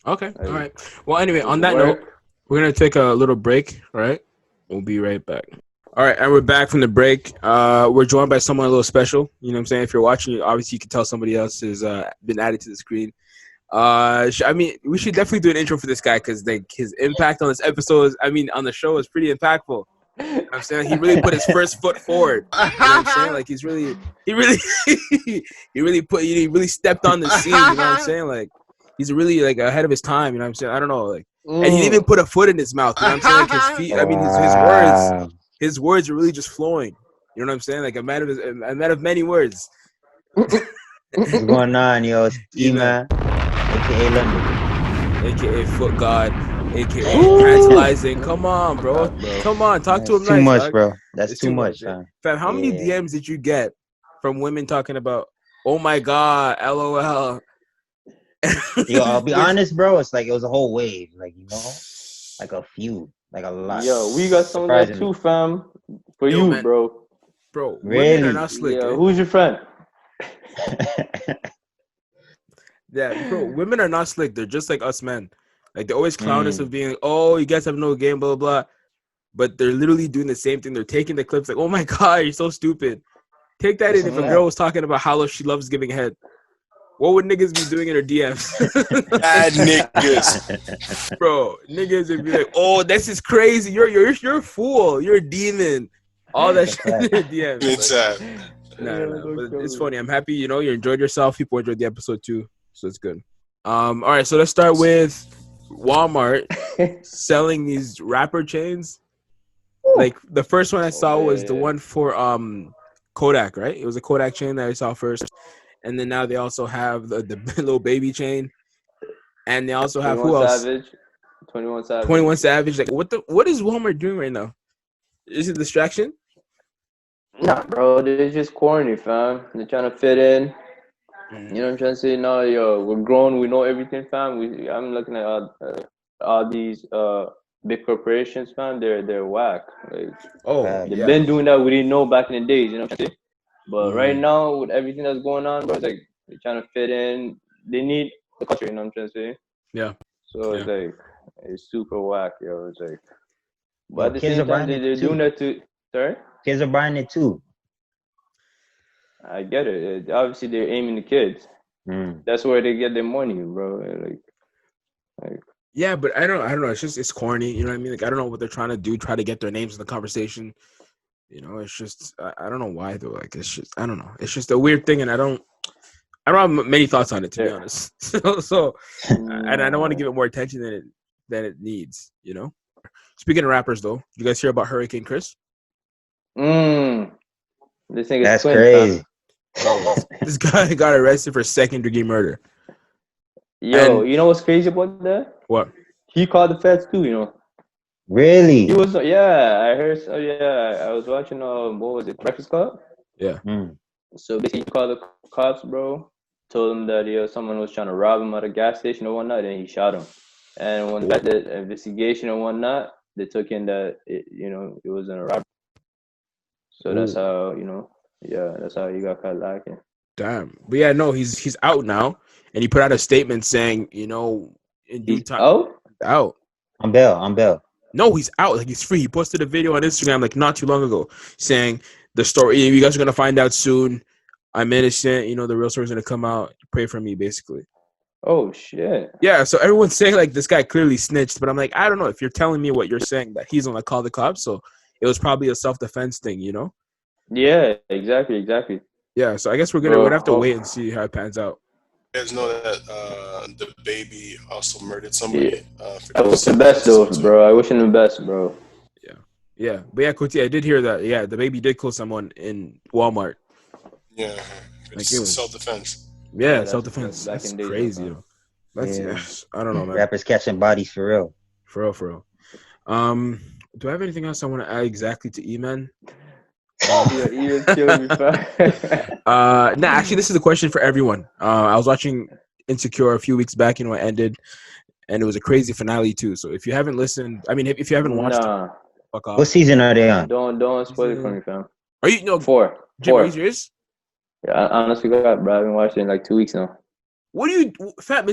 Okay, all right. Well, anyway, on that note, we're going to take a little break, all right? We'll be right back. All right, and we're back from the break. We're joined by someone a little special. You know what I'm saying? If you're watching, obviously you can tell somebody else has been added to the screen. I mean, we should definitely do an intro for this guy because his impact on this episode, on the show is pretty impactful. You know what I'm saying? He really put his first foot forward. You know what I'm saying? Like he really stepped on the scene. You know what I'm saying? Like he's really like ahead of his time. You know what I'm saying? I don't know, like, and he didn't even put a foot in his mouth. You know what I'm saying? Like his feet. I mean, his words are really just flowing. You know what I'm saying? Like a man of many words. What's going on, yo? It's E-Man, aka London, aka Foot God, aka Tantalizing. Come on, bro. Come on, talk to him. Too nice, much, dog. bro. That's It's too much, man. Fam, how many DMs did you get from women talking about, oh my God, LOL? Yo, I'll be honest, bro. It's like it was a whole wave, like, you know, like a few, like a lot. Yo, we got some of that too, fam. For you, man. Bro. Bro, really? Women are not slick. Yeah, who's your friend? Yeah, bro, women are not slick. They're just like us men. Like they always clown us of being, oh, you guys have no game, blah, blah, blah. But they're literally doing the same thing. They're taking the clips like, oh my God, you're so stupid. Take that in. If a girl was talking about how she loves giving head, what would niggas be doing in her DMs? Bad niggas. Bro, niggas would be like, oh, this is crazy. You're a fool. You're a demon. All that shit in her DMs. It's No. But it's funny. I'm happy, you enjoyed yourself. People enjoyed the episode too. So it's good. All right, so let's start with Walmart selling these rapper chains. Like the first one I saw was the one for Kodak, right? It was a Kodak chain that I saw first. And then now they also have the little baby chain. And they also have who else? 21 Savage. 21 Savage. Like what is Walmart doing right now? Is it a distraction? Nah, bro, they're just corny, fam. They're trying to fit in. You know what I'm trying to say? No, yo, we're grown. We know everything, fam. I'm looking at all these big corporations, fam. They're whack. Like, they've been doing that. We didn't know back in the days. You know what I'm saying? But right now, with everything that's going on, bro, it's like they're trying to fit in. They need the culture. You know what I'm trying to say? Yeah. So it's like it's super whack, yo. It's like, but at the same time, they're doing that too. Sorry. Kids are buying it too. I get it. Obviously, they're aiming the kids. That's where they get their money, bro. Like. Yeah, but I don't know. It's corny. You know what I mean? Like I don't know what they're trying to do. Try to get their names in the conversation. It's just I don't know why though. Like it's just I don't know. It's just a weird thing, and I don't have many thoughts on it to be honest. So and I don't want to give it more attention than it needs. Speaking of rappers, though, you guys hear about Hurricane Chris? This thing is that's crazy. This guy got arrested for second-degree murder. Yo, you know what's crazy about that? What? He called the feds too. Really? He was. I heard. I was watching. What was it? Breakfast Club. Yeah. So basically, he called the cops, bro. Told him that someone was trying to rob him at a gas station or whatnot, and he shot him. And when that the investigation and whatnot, they took in that it wasn't a robbery. So that's how that's how he got caught lacking. Damn, but yeah, no, he's out now, and he put out a statement saying, in due time, out. On bail. No, he's out. Like he's free. He posted a video on Instagram like not too long ago saying the story. You guys are gonna find out soon. I'm innocent. The real story's gonna come out. Pray for me, basically. Oh shit. Yeah, so everyone's saying like this guy clearly snitched, but I'm like, I don't know if you're telling me what you're saying that he's gonna call the cops, so it was probably a self-defense thing, Yeah, exactly. Yeah, so I guess we're gonna have to wait and see how it pans out. You guys know that the baby also murdered somebody. I wish the best though, bro. I wish him the best, bro. Yeah, but yeah, Kuti, I did hear that. Yeah, the baby did kill someone in Walmart. Yeah, it's self-defense. Yeah, self-defense. That's crazy. I don't know, man. Rappers catching bodies for real. For real. Do I have anything else I want to add exactly to E-Man? Actually, this is a question for everyone. I was watching Insecure a few weeks back, it ended, and it was a crazy finale too. So if you haven't listened, if you haven't watched it, fuck off. What season are they on? Don't spoil it for me, fam. Are you 4? Jim, are you serious? Yeah, I honestly forgot, bro. I haven't watched it in like 2 weeks now. What do you, fat?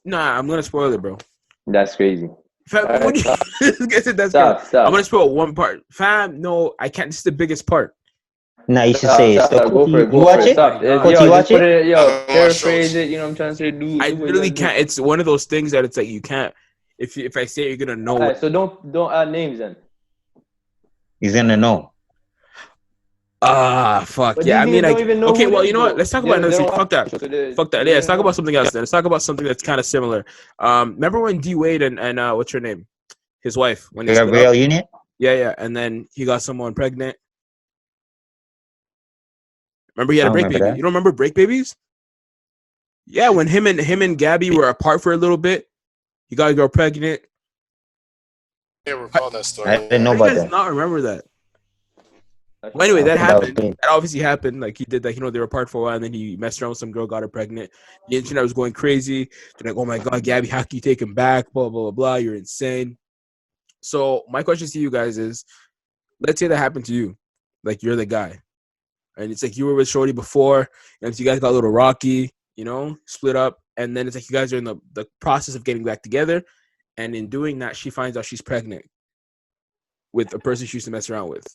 Nah, I'm gonna spoil it, bro. That's crazy. Fam, All right, stop. That's Stop. good. I'm gonna spell one part. Fam, no, I can't. This is the biggest part. Nah, you should say it. So, Go for it. you watch it? Stop. God. Coach, you Yo, watch just put it? it. I Yo, don't watch paraphrase shows. it. You know what I'm trying to say? Do. I Do what you literally gotta do. can't. It's one of those things that it's like you can't. If I say it, you're gonna know. All right, so don't add names then. He's gonna know. Fuck. But Yeah, I these mean, niggas don't even know okay, who well, it you is, know what? though. Let's talk They about another don't thing. Fuck that. watch it, so they Fuck that. don't Yeah, let's even talk know. about something else then. Let's talk about something that's kind of similar. Remember when D Wade and what's her name? His wife, when they split Gabrielle up? Union? Yeah, and then he got someone pregnant. Remember he had I a break remember baby. that. You don't remember break babies? Yeah, when him and Gabby were apart for a little bit, he got a girl pregnant. I can't recall that story. I didn't know How do you about guys that. not remember that? Well, anyway, that That was happened. big. That obviously happened. Like he did that. They were apart for a while, and then he messed around with some girl, got her pregnant. The internet was going crazy. They're like, "Oh my god, Gabby, how can you take him back? Blah blah blah blah. You're insane." So my question to you guys is, let's say that happened to you, like you're the guy, and it's like you were with Shorty before, and so you guys got a little rocky, split up, and then it's like you guys are in the process of getting back together, and in doing that, she finds out she's pregnant with a person she used to mess around with.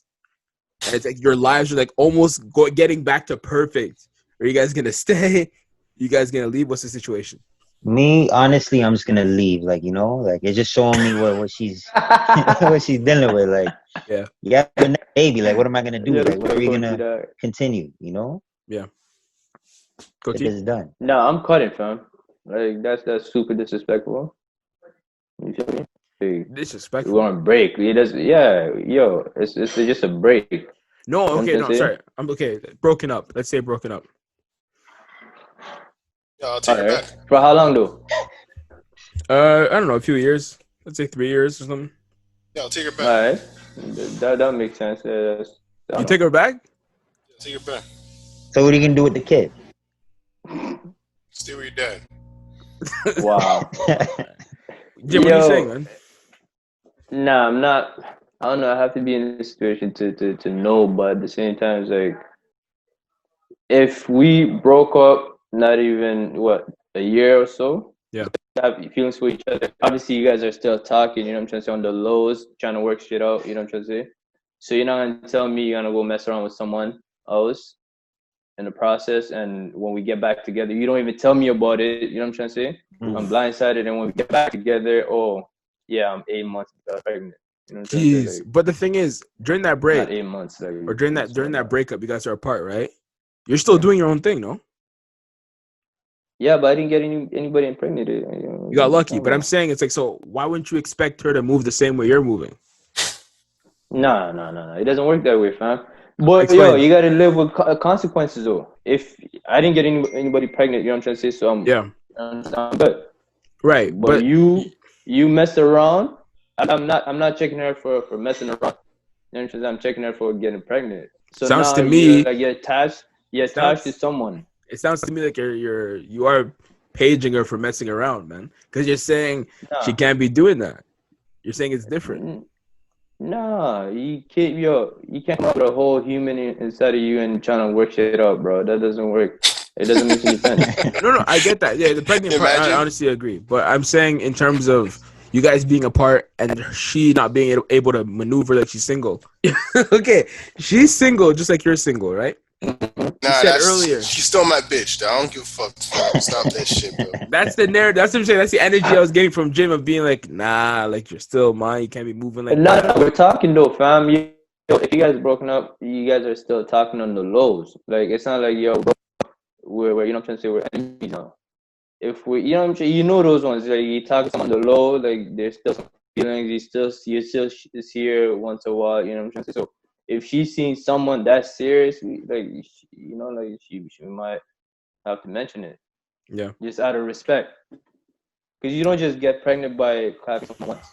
And it's like your lives are like almost getting back to perfect. Are you guys gonna stay? You guys gonna leave? What's the situation? Me, honestly, I'm just gonna leave. Like, it's just showing me what she's what she's dealing with. Like, Yeah. you have a baby. Like, what am I gonna do? Yeah, Like, what are we Coach, gonna continue? Yeah. It is done. No, I'm cutting, fam. Like that's super disrespectful. You feel me? Like, Disrespectful. we're on break. It does. Yeah, yo, it's just a break. No, You know okay, what no, I'm saying? sorry. I'm okay. Broken up. Let's say broken up. Yeah, I'll take it back. For how long though? I don't know, a few years. Let's say 3 years or something. Yeah, I'll take it All back. right, that makes sense. You take her back? Yeah, take it back. So what are you gonna do with the kid? Stay with your dad. Wow. Jim, what are you saying, man? Nah, I'm not. I don't know. I have to be in this situation to know, but at the same time, it's like if we broke up, not even a year or so. Yeah. Have feelings for each other. Obviously, you guys are still talking. You know what I'm trying to say, on the lows, trying to work shit out. You know what I'm trying to say. So you're not gonna tell me you're gonna go mess around with someone else in the process, and when we get back together, you don't even tell me about it. You know what I'm trying to say? I'm blindsided, and when we get back together, oh yeah, I'm 8 months pregnant. You know what I'm trying to say? Jeez. But the thing is, during that break, not 8 months, or during that breakup, you guys are apart, right? You're still doing your own thing, no? Yeah, but I didn't get anybody impregnated. You got lucky, but I'm saying it's like, so why wouldn't you expect her to move the same way you're moving? No. It doesn't work that way, fam. But Explain. yo, you gotta live with consequences, though. If I didn't get anybody pregnant, you know what I'm trying to say. So I'm good. Right, but you messed around. I'm not checking her for messing around. You know what I'm saying? I'm checking her for getting pregnant. So sounds now to me you're attached. You're attached to someone. It sounds to me like you are paging her for messing around, man. Because you're saying she can't be doing that. You're saying it's different. Nah, you can't. You can't put a whole human inside of you and trying to work shit out, bro. That doesn't work. It doesn't make any sense. No, I get that. Yeah, the pregnant part, I honestly agree. But I'm saying in terms of you guys being apart and she not being able to maneuver like she's single. Okay, she's single just like you're single, right? Nah, said earlier. She's still my bitch, though. I don't give a fuck. Stop that shit, bro. That's the narrative. That's what I'm saying. That's the energy I was getting from Jim of being like, nah, like you're still mine. You can't be moving like that. No, we're talking though, fam. If you guys broken up, you guys are still talking on the lows. Like it's not like we're you know what I'm trying to say, we're enemies now. If we, you know what I'm saying, those ones. Like you talk on the low, like there's still some feelings. You still see her once a while. You know what I'm trying to say. So if she's seeing someone that serious, like she might have to mention it. Yeah. Just out of respect, because you don't just get pregnant by clapping once.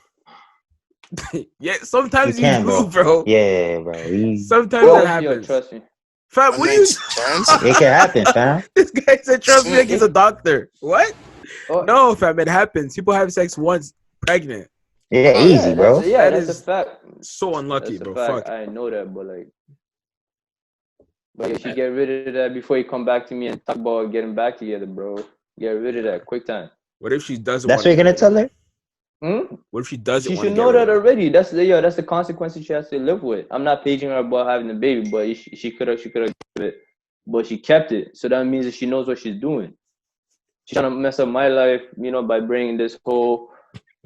Yeah, sometimes you do, bro. Yeah, bro. Sometimes that happens. Trust me. Fam, what are you? It can happen, fam. This guy said, "Trust me, like he's a doctor." What? Oh. No, fam, it happens. People have sex once pregnant. Yeah, easy, bro. That's a fact. So unlucky, that's a bro. Fact. Fuck. I know that, but you should get rid of that before you come back to me and talk about getting back together, bro. Get rid of that quick time. What if she doesn't? That's what you're gonna tell her? What if she doesn't She want to should get know rid that of it? already. That's the consequences she has to live with. I'm not paging her about having a baby, but she could have kept it, but she kept it. So that means that she knows what she's doing. She's trying to mess up my life, by bringing this whole,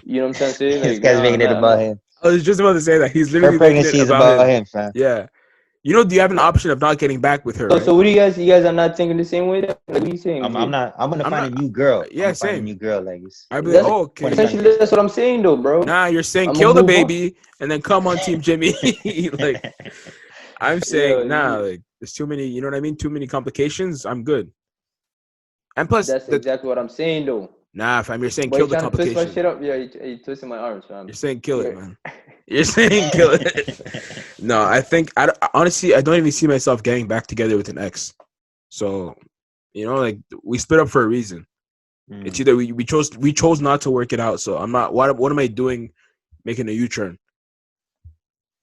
you know what I'm trying to say? This Like, guy's nah, making it I'm about not. him. I was just about to say that he's Her literally making it pregnancy is about about him. him, fam. Yeah. Do you have an option of not getting back with her, right? So what do you guys are not thinking the same way? Like, what are you saying? I'm not. I'm gonna find a new girl. Yeah, I'm gonna find a same. new girl. Like I'd be like, That's okay. essentially that's what I'm saying, though, bro. Nah, you're saying I'ma kill the move on. baby and then come on Team Jimmy. Like, I'm saying, like, there's too many, you know what I mean? Too many complications. I'm good. And plus, that's exactly what I'm saying, though. nah, fam, you're saying But kill you the trying to twist my complication. shit up? Yeah, you twisting my arms, fam. You're saying kill it, man. You're saying kill it. No, I think, honestly, I don't even see myself getting back together with an ex. So, like, we split up for a reason. It's either we chose not to work it out. So I'm not. What am I doing, making a U-turn?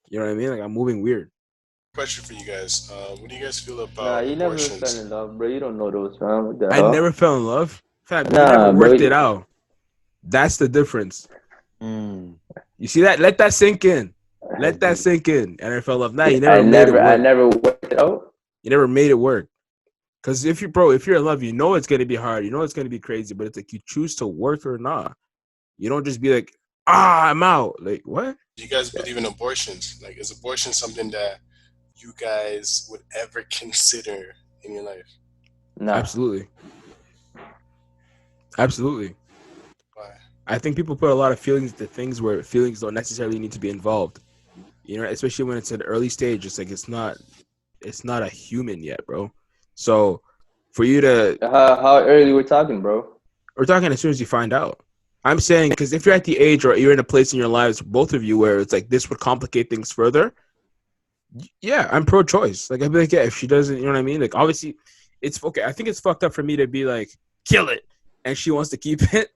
You know what I mean? Like, I'm moving weird. Question for you guys. What do you guys feel about Nah, you never abortions? fell in love, bro. You don't know those, fam. What the I hell? never fell in love. Fam, you Nah, never bro. worked it out. That's the difference. You see that? Let that sink in. Let that sink in. And I fell in love. Nah, you never made it work. I never worked it out. You never made it work. Because if you're in love, it's gonna be hard. It's gonna be crazy. But it's like you choose to work or not. You don't just be like, I'm out. Like, what? Do you guys believe in abortions? Like, is abortion something that you guys would ever consider in your life? Nah. Absolutely. Why? I think people put a lot of feelings into things where feelings don't necessarily need to be involved. Especially when it's at an early stage. It's like it's not a human yet, bro. So for you to how early we're talking, bro? We're talking as soon as you find out. I'm saying because if you're at the age or you're in a place in your lives, both of you, where it's like this would complicate things further, yeah, I'm pro-choice. Like, I'd be like, yeah, if she doesn't, you know what I mean? Like, obviously, it's okay. I think it's fucked up for me to be like, kill it, and she wants to keep it.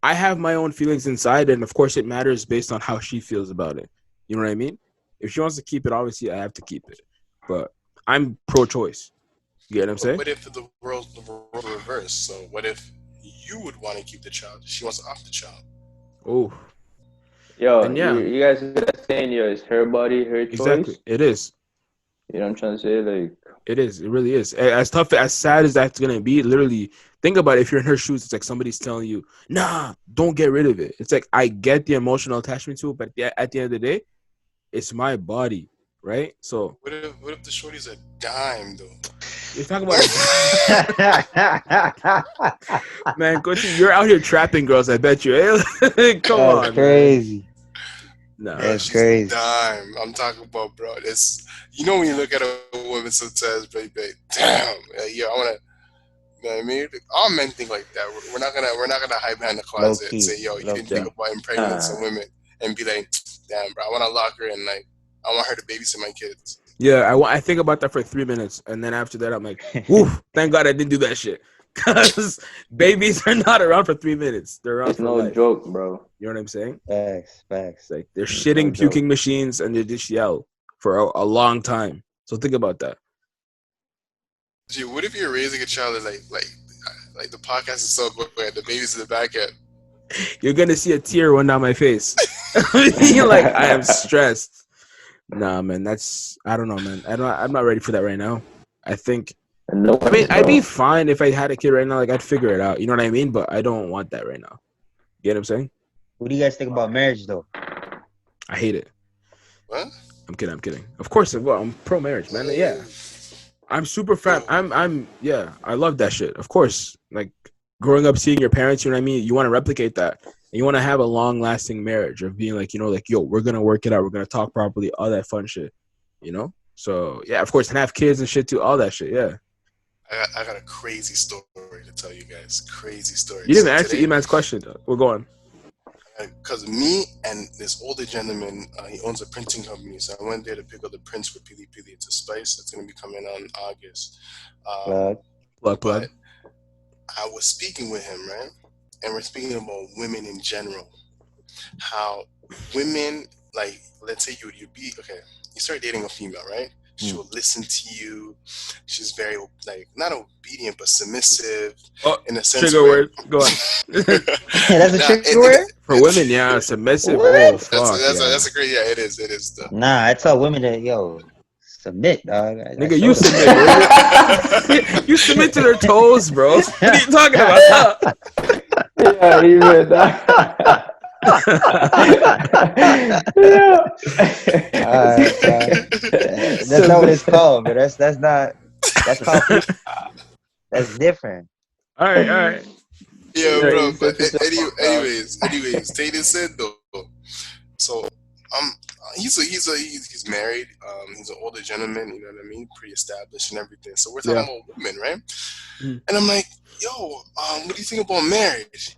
I have my own feelings inside, and of course, it matters based on how she feels about it. You know what I mean? If she wants to keep it, obviously, I have to keep it. But I'm pro-choice. You get what I'm saying? What if the role reversed? So what if you would want to keep the child? She wants to off the child. Oh. Yo, And yeah. you guys are saying, it's her body, her choice. Exactly. It is. You know what I'm trying to say? Like, it is. It really is. As tough, as sad as that's gonna be, literally, think about it. If you're in her shoes, it's like somebody's telling you, "Nah, don't get rid of it." It's like I get the emotional attachment to it, but at the end of the day, it's my body, right? So what if the shorty's a dime though? You're talking about man, Coach, you're out here trapping girls. I bet you. Come on, that's crazy. Man. No, that's crazy. Dime. I'm talking about, bro. It's when you look at a woman sometimes, baby, damn, yo, I wanna. You know what I mean? All men think like that. We're not gonna hide behind the closet and say, yo, you didn't think about impregnating some women and be like, damn, bro, I want to lock her and like I want her to babysit my kids. Yeah, I think about that for 3 minutes, and then after that, I'm like, woof, thank God I didn't do that shit. Because babies are not around for 3 minutes. They're around for life. It's no joke, bro. You know what I'm saying? Facts. Like, they're shitting, puking machines, and they just yell for a long time. So think about that. Gee, what if you're raising a child and like the podcast is so good, and the baby's in the back end? You're going to see a tear run down my face. You're like, I am stressed. Nah, man, I don't know, man. I'm not ready for that right now. I think, I'd be fine if I had a kid right now. Like, I'd figure it out. You know what I mean? But I don't want that right now. You get what I'm saying? What do you guys think about marriage, though? I hate it. What? I'm kidding. Of course, I'm pro-marriage, man. Yeah. I'm super fan. Yeah, I love that shit. Of course. Like, growing up seeing your parents, you know what I mean? You want to replicate that. And you want to have a long-lasting marriage of being like, like, yo, we're going to work it out. We're going to talk properly, all that fun shit, So, yeah, of course, and have kids and shit too, all that shit, yeah. I got a crazy story to tell you guys. Crazy story. You didn't answer E-Man's question, though. We're going. Because me and this older gentleman, he owns a printing company. So I went there to pick up the prints for Pili Pili. It's a spice that's going to be coming out in August. Plug. I was speaking with him, right? And we're speaking about women in general. How women, like, let's say you start dating a female, right? She will listen to you. She's very like not obedient but submissive. In a sense, trigger word. Go on. That's a trigger word for women. Yeah, submissive. What? Oh fuck. That's a great. Yeah, it is. Nah, I tell women that submit, dog. Nigga, you submit, bro. You submit to their toes, bro. What are you talking about? Yeah, even that. That's not what it's called, but that's called that's different. All right. Yeah, bro. But anyways, Tatum said though. So he's married. He's an older gentleman. You know what I mean? Pre-established and everything. So we're talking about women, right? And I'm like, yo, what do you think about marriage?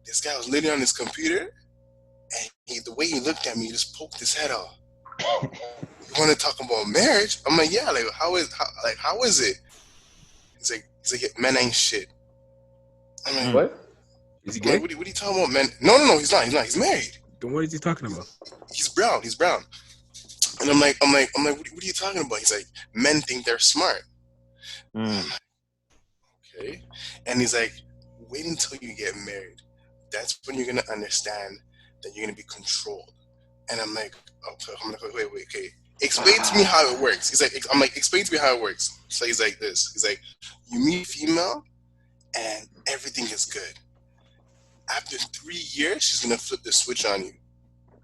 This guy was literally on his computer, and the way he looked at me, he just poked his head off. You want to talk about marriage? I'm like, yeah. Like, how is it? He's like, men ain't shit. I'm like, what? Is he gay? Like, what are you talking about, man? No, he's not. He's married. Then what is he talking about? He's brown. And I'm like, what are you talking about? He's like, men think they're smart. I'm like, okay. And he's like, wait until you get married. That's when you're gonna understand that you're gonna be controlled. And I'm like, wait, okay. Explain to me how it works. Explain to me how it works. So he's like this. He's like, you meet a female and everything is good. After 3 years, she's gonna flip the switch on you.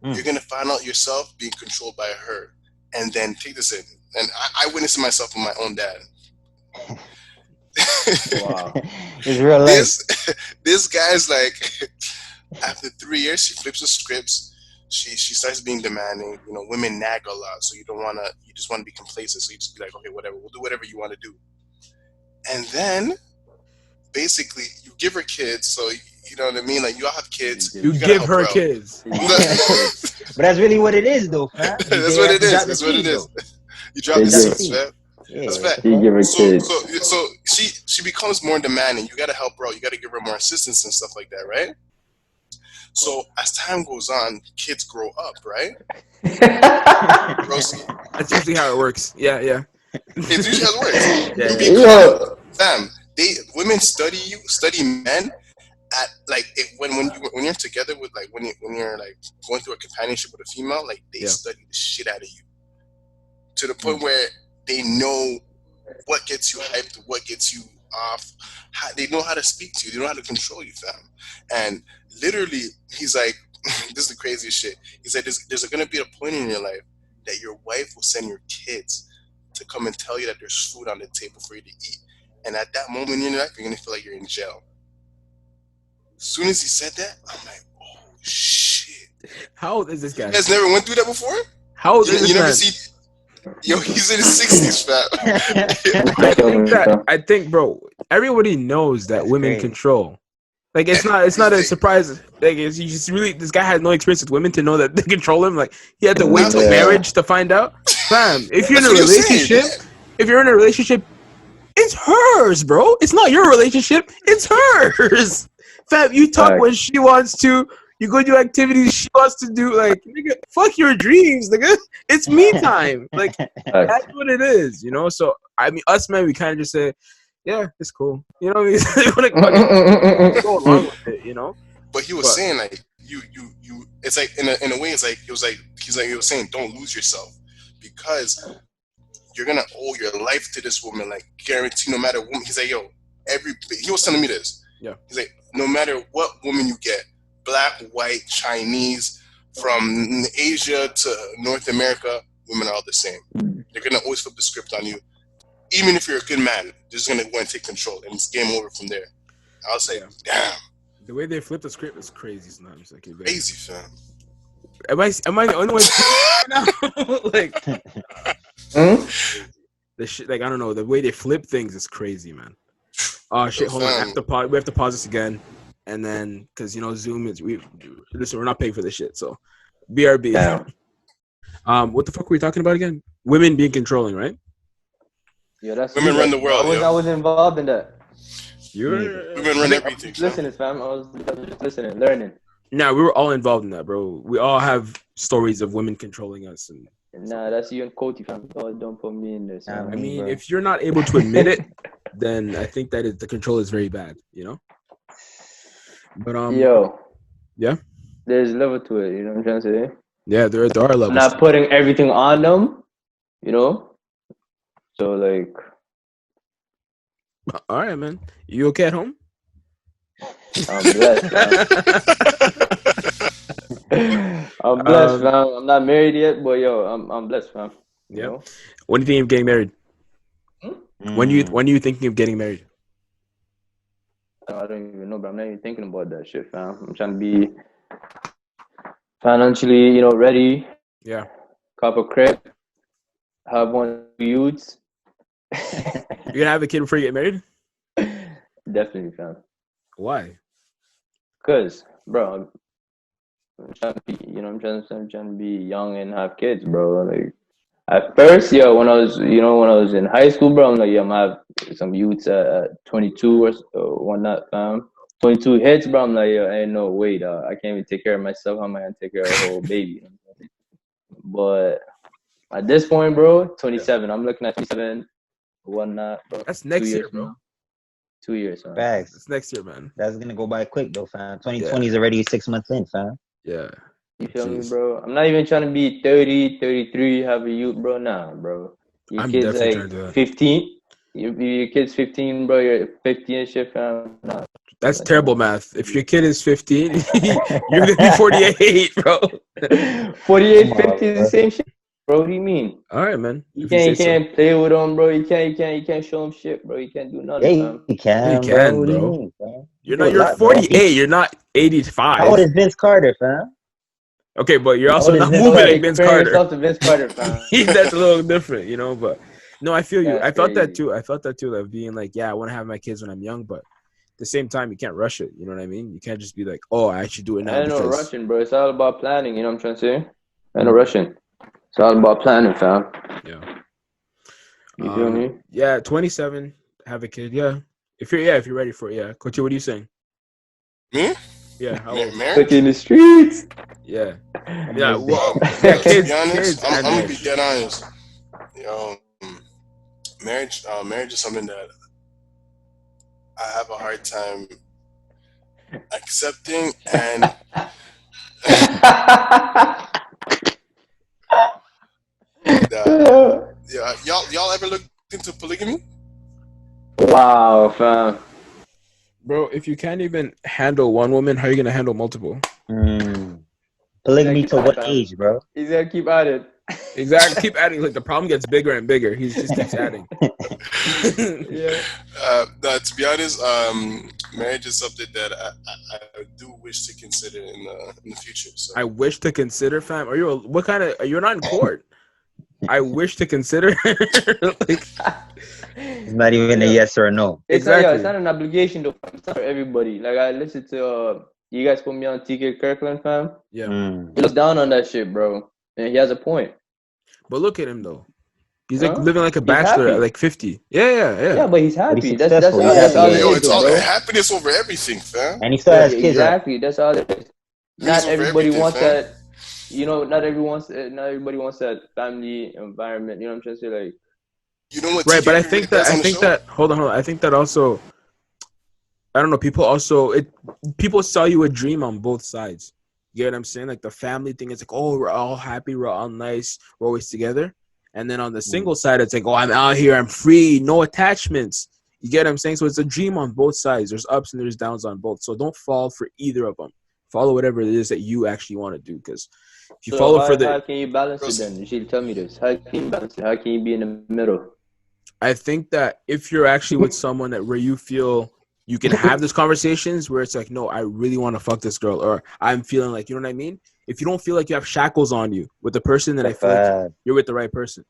You're gonna find out yourself being controlled by her. And then take this in. And I witnessed it myself with my own dad. Wow. It's real life. This guy's like, after 3 years, she flips the scripts. She starts being demanding. You know, women nag a lot, so you just want to be complacent. So you just be like, okay, whatever, we'll do whatever you want to do. And then, basically, you give her kids. So you know what I mean? Like, you all have kids. You give her kids. But that's really what it is, though, fam. That's what it is. You drop the seeds, man. Yeah. That's fact. You give her kids. So she becomes more demanding. You gotta help her out. You gotta give her more assistance and stuff like that, right? So as time goes on, kids grow up, right? That's usually how it works. Yeah. It's usually how it works. Yeah. Fam, women study men at like when you're together with like when you're like going through a companionship with a female, like they study the shit out of you to the point where they know what gets you hyped, what gets you off. They know how to speak to you. They know how to control you, fam. And literally, he's like, this is the craziest shit. He said, there's going to be a point in your life that your wife will send your kids to come and tell you that there's food on the table for you to eat. And at that moment in your life, you're going to feel like you're in jail. As soon as he said that, I'm like, oh, shit. How old is this guy? You guys never went through that before? How old is this guy? Never see... Yo, he's in his 60s, fam. I think, bro, everybody knows that women control. Like, it's not a surprise. Like, you just really, this guy has no experience with women to know that they control him. Like, he had to wait till marriage to find out. Fam, if you're in a relationship, it's hers, bro. It's not your relationship. It's hers. Fam, you talk when she wants to. You go do activities she wants to do. Like, nigga, fuck your dreams, nigga. It's me time. Like, that's what it is, you know? So, I mean, us men, we kind of just say, yeah, it's cool. You know what I mean? Go along with it, you know? But he was saying, like, you, it's like, in a way, it's like, he was saying, don't lose yourself. Because you're going to owe your life to this woman, like, guarantee no matter what. He's like, yo, he was telling me this. Yeah. He's like, no matter what woman you get, black, white, Chinese, from Asia to North America, women are all the same. They're going to always flip the script on you. Even if you're a good man, they're just going to go and take control, and it's game over from there. I was like, damn. The way they flip the script is crazy sometimes. Like, crazy, fam. Am I the only one now? Like, the shit, like, I don't know. The way they flip things is crazy, man. Oh, shit, hold on. We have to pause this again. And then, because, you know, Zoom is, we're not paying for this shit, so BRB. Damn. What the fuck were we talking about again? Women being controlling, right? Yeah, that's women run the world. I was involved in that. Women run everything. Listening, fam. I was just listening, learning. Nah, we were all involved in that, bro. We all have stories of women controlling us, and Nah, that's you and Cody, fam. Don't put me in this. Nah, I mean, bro. if you're not able to admit it, then I think that the control is very bad, you know? But yeah. There's level to it, you know what I'm trying to say? Yeah, there are levels. I'm not putting everything on them, you know? So like all right, man. You okay at home? I'm blessed, fam. I'm blessed, fam. I'm not married yet, but yo, I'm blessed, fam. You know? When do you think of getting married? When are you thinking of getting married? I don't even know, but I'm not even thinking about that shit, fam. I'm trying to be financially, you know, ready. Yeah. Cop a crib. Have one youths. You're gonna have a kid before you get married? Definitely, fam. Why? Cause, bro, I'm trying to be, you know, I'm trying to be young and have kids, bro. Like at first, when I was in high school, bro, I'm like, I'm gonna have some youths at 22 or whatnot, fam. 22 hits, bro. I'm like, ain't no way, dog. I can't even take care of myself. How am I gonna take care of a whole baby? But at this point, bro, 27. I'm looking at 27, whatnot, bro. That's next year, bro. 2 years, man. Facts. That's next year, man. That's gonna go by quick though, fam. 2020 is already 6 months in, fam. Yeah. You feel me, bro? I'm not even trying to be 30, 33, have a youth, bro. Nah, bro. Your I'm kid's definitely trying like to do that. 15. Your kid's 15, bro. You're 50 and shit, fam. Nah. That's terrible math. If your kid is 15, you're gonna be 48, bro. 48, 50 is the same shit, bro. What do you mean? All right, man. You can't play with them, bro. You can't show them shit, bro. You can't do nothing, fam. You can, yeah, bro. What bro. do you mean, fam? You're 48. You're not 85. How old is Vince Carter, fam? Okay, but you're also not moving like Vince Carter. Yourself to Vince Carter, fam. That's a little different, you know. But no, I feel you. That's I felt crazy. that too. I felt that too. Of being like, yeah, I want to have my kids when I'm young, but at the same time, you can't rush it. You know what I mean? You can't just be like, oh, I should do it now. Ain't no rushing, bro. It's all about planning. You know what I'm trying to say? Ain't no rushing. It's all about planning, fam. Yeah. You feel me? Yeah, 27, have a kid. Yeah. If you're ready for it, yeah. Coach, what are you saying? Me? Yeah. How old? Coach in the streets. Yeah. Yeah. Well, yeah, kids. To be honest, kids I'm gonna be dead honest. Marriage is something that I have a hard time accepting and. Y'all ever looked into polygamy? Wow, fam. Bro, if you can't even handle one woman, how are you gonna handle multiple? Polygamy to what age, bro? He's gonna keep at it. Exactly. Keep adding. Like the problem gets bigger and bigger. He just keeps adding. Yeah. To be honest, marriage is something that I do wish to consider in the future. So. I wish to consider, fam. You're not in court. I wish to consider. Like, it's not even a yes or a no. It's not an obligation though. It's not for everybody. Like I listened to you guys put me on TK Kirkland, fam. Yeah. He looks down on that shit, bro. And he has a point. But look at him though. He's like living like a bachelor at like 50. Yeah. Yeah, but he's happy. But That's all it is, it's all bro. happiness over everything, fam. And he still has kids. Exactly. Right? That's all it is. Not everybody wants fam. that. You know, not everybody wants that family environment. You know what I'm trying to say? Like, you know what? Right, but I think that. Hold on. I think that also. I don't know. People sell you a dream on both sides. You get what I'm saying? Like the family thing is like, oh, we're all happy, we're all nice, we're always together. And then on the single side, it's like, oh, I'm out here, I'm free, no attachments. You get what I'm saying? So it's a dream on both sides. There's ups and there's downs on both. So don't fall for either of them. Follow whatever it is that you actually want to do. Because if you follow for how can you balance it then? You should tell me this. How can you balance it? How can you be in the middle? I think that if you're actually with someone where you feel you can have these conversations where it's like, no, I really want to fuck this girl, or I'm feeling like, you know what I mean? If you don't feel like you have shackles on you with the person, then I feel like you're with the right person.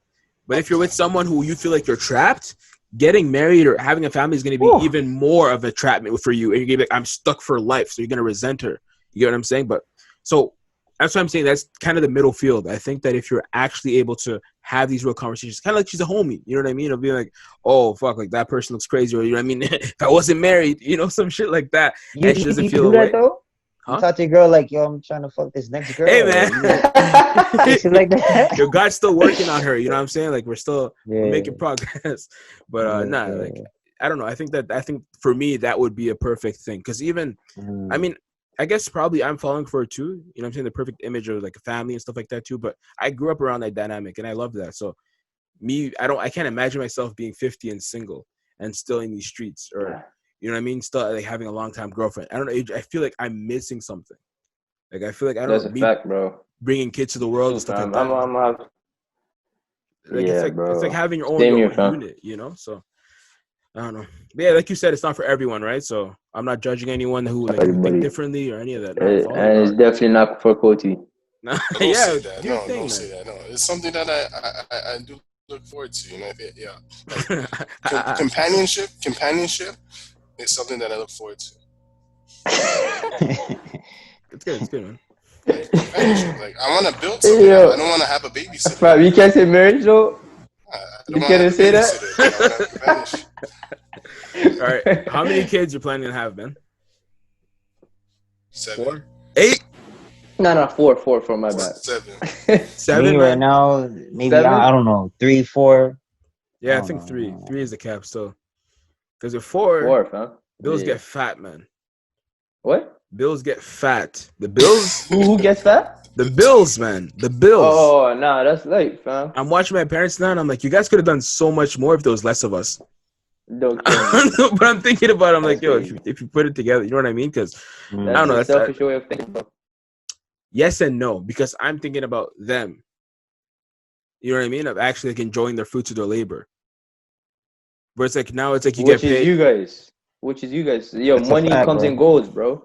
But if you're with someone who you feel like you're trapped, getting married or having a family is going to be even more of a trap for you. And you're going to be like, I'm stuck for life. So you're going to resent her. You get what I'm saying? But so that's what I'm saying. That's kind of the middle field. I think that if you're actually able to have these real conversations, kind of like she's a homie, you know what I mean? It'll be like, oh, fuck, like that person looks crazy. Or, you know what I mean? If I wasn't married, you know, some shit like that. And she doesn't feel that though? You talk to your girl like, yo, I'm trying to fuck this next girl. Hey, man. Shit like that. Your God's still working on her. You know what I'm saying? Like, we're making progress. But like, I don't know. I think for me, that would be a perfect thing. Because even, I mean, I guess probably I'm falling for it too. You know what I'm saying? The perfect image of like a family and stuff like that too. But I grew up around that dynamic and I love that. So I can't imagine myself being 50 and single and still in these streets, or you know what I mean, still like having a long time girlfriend. I don't know. I feel like I'm missing something. Like I feel like I don't. That's know, a fact, bro. Bringing kids to the world and stuff like that. It's like having your own unit, you know. So I don't know. But yeah, like you said, it's not for everyone, right? So I'm not judging anyone who think differently or any of that. No, and it's definitely not for Coty. Don't say that. No, don't say that. No, it's something that I do look forward to. You know, like, companionship is something that I look forward to. It's good, man. Like I want to build something. I don't want to have a babysitter. Right, you can't say marriage, though. You can't say that. All right, how many kids you planning to have, man? 7. 4? 8? No, 4 for my bad. 7. 7 me right now, maybe 7? I don't know, 3, 4. Yeah, I think 3. 3 is the cap still. Because if 4, fam. Bills get fat, man. What? Bills get fat. The Bills? Who gets fat? The Bills, man. The Bills. Oh, nah, that's late, fam. I'm watching my parents now, and I'm like, you guys could have done so much more if there was less of us. Don't but I'm thinking about it. I'm like, yo, if you put it together, you know what I mean? Because I don't know. That's a selfish way of thinking, bro. Yes and no, because I'm thinking about them. You know what I mean? Of actually like enjoying their fruits of their labor. But it's like now it's like you get paid. Which is you guys. Yo, that's money comes and goes, bro.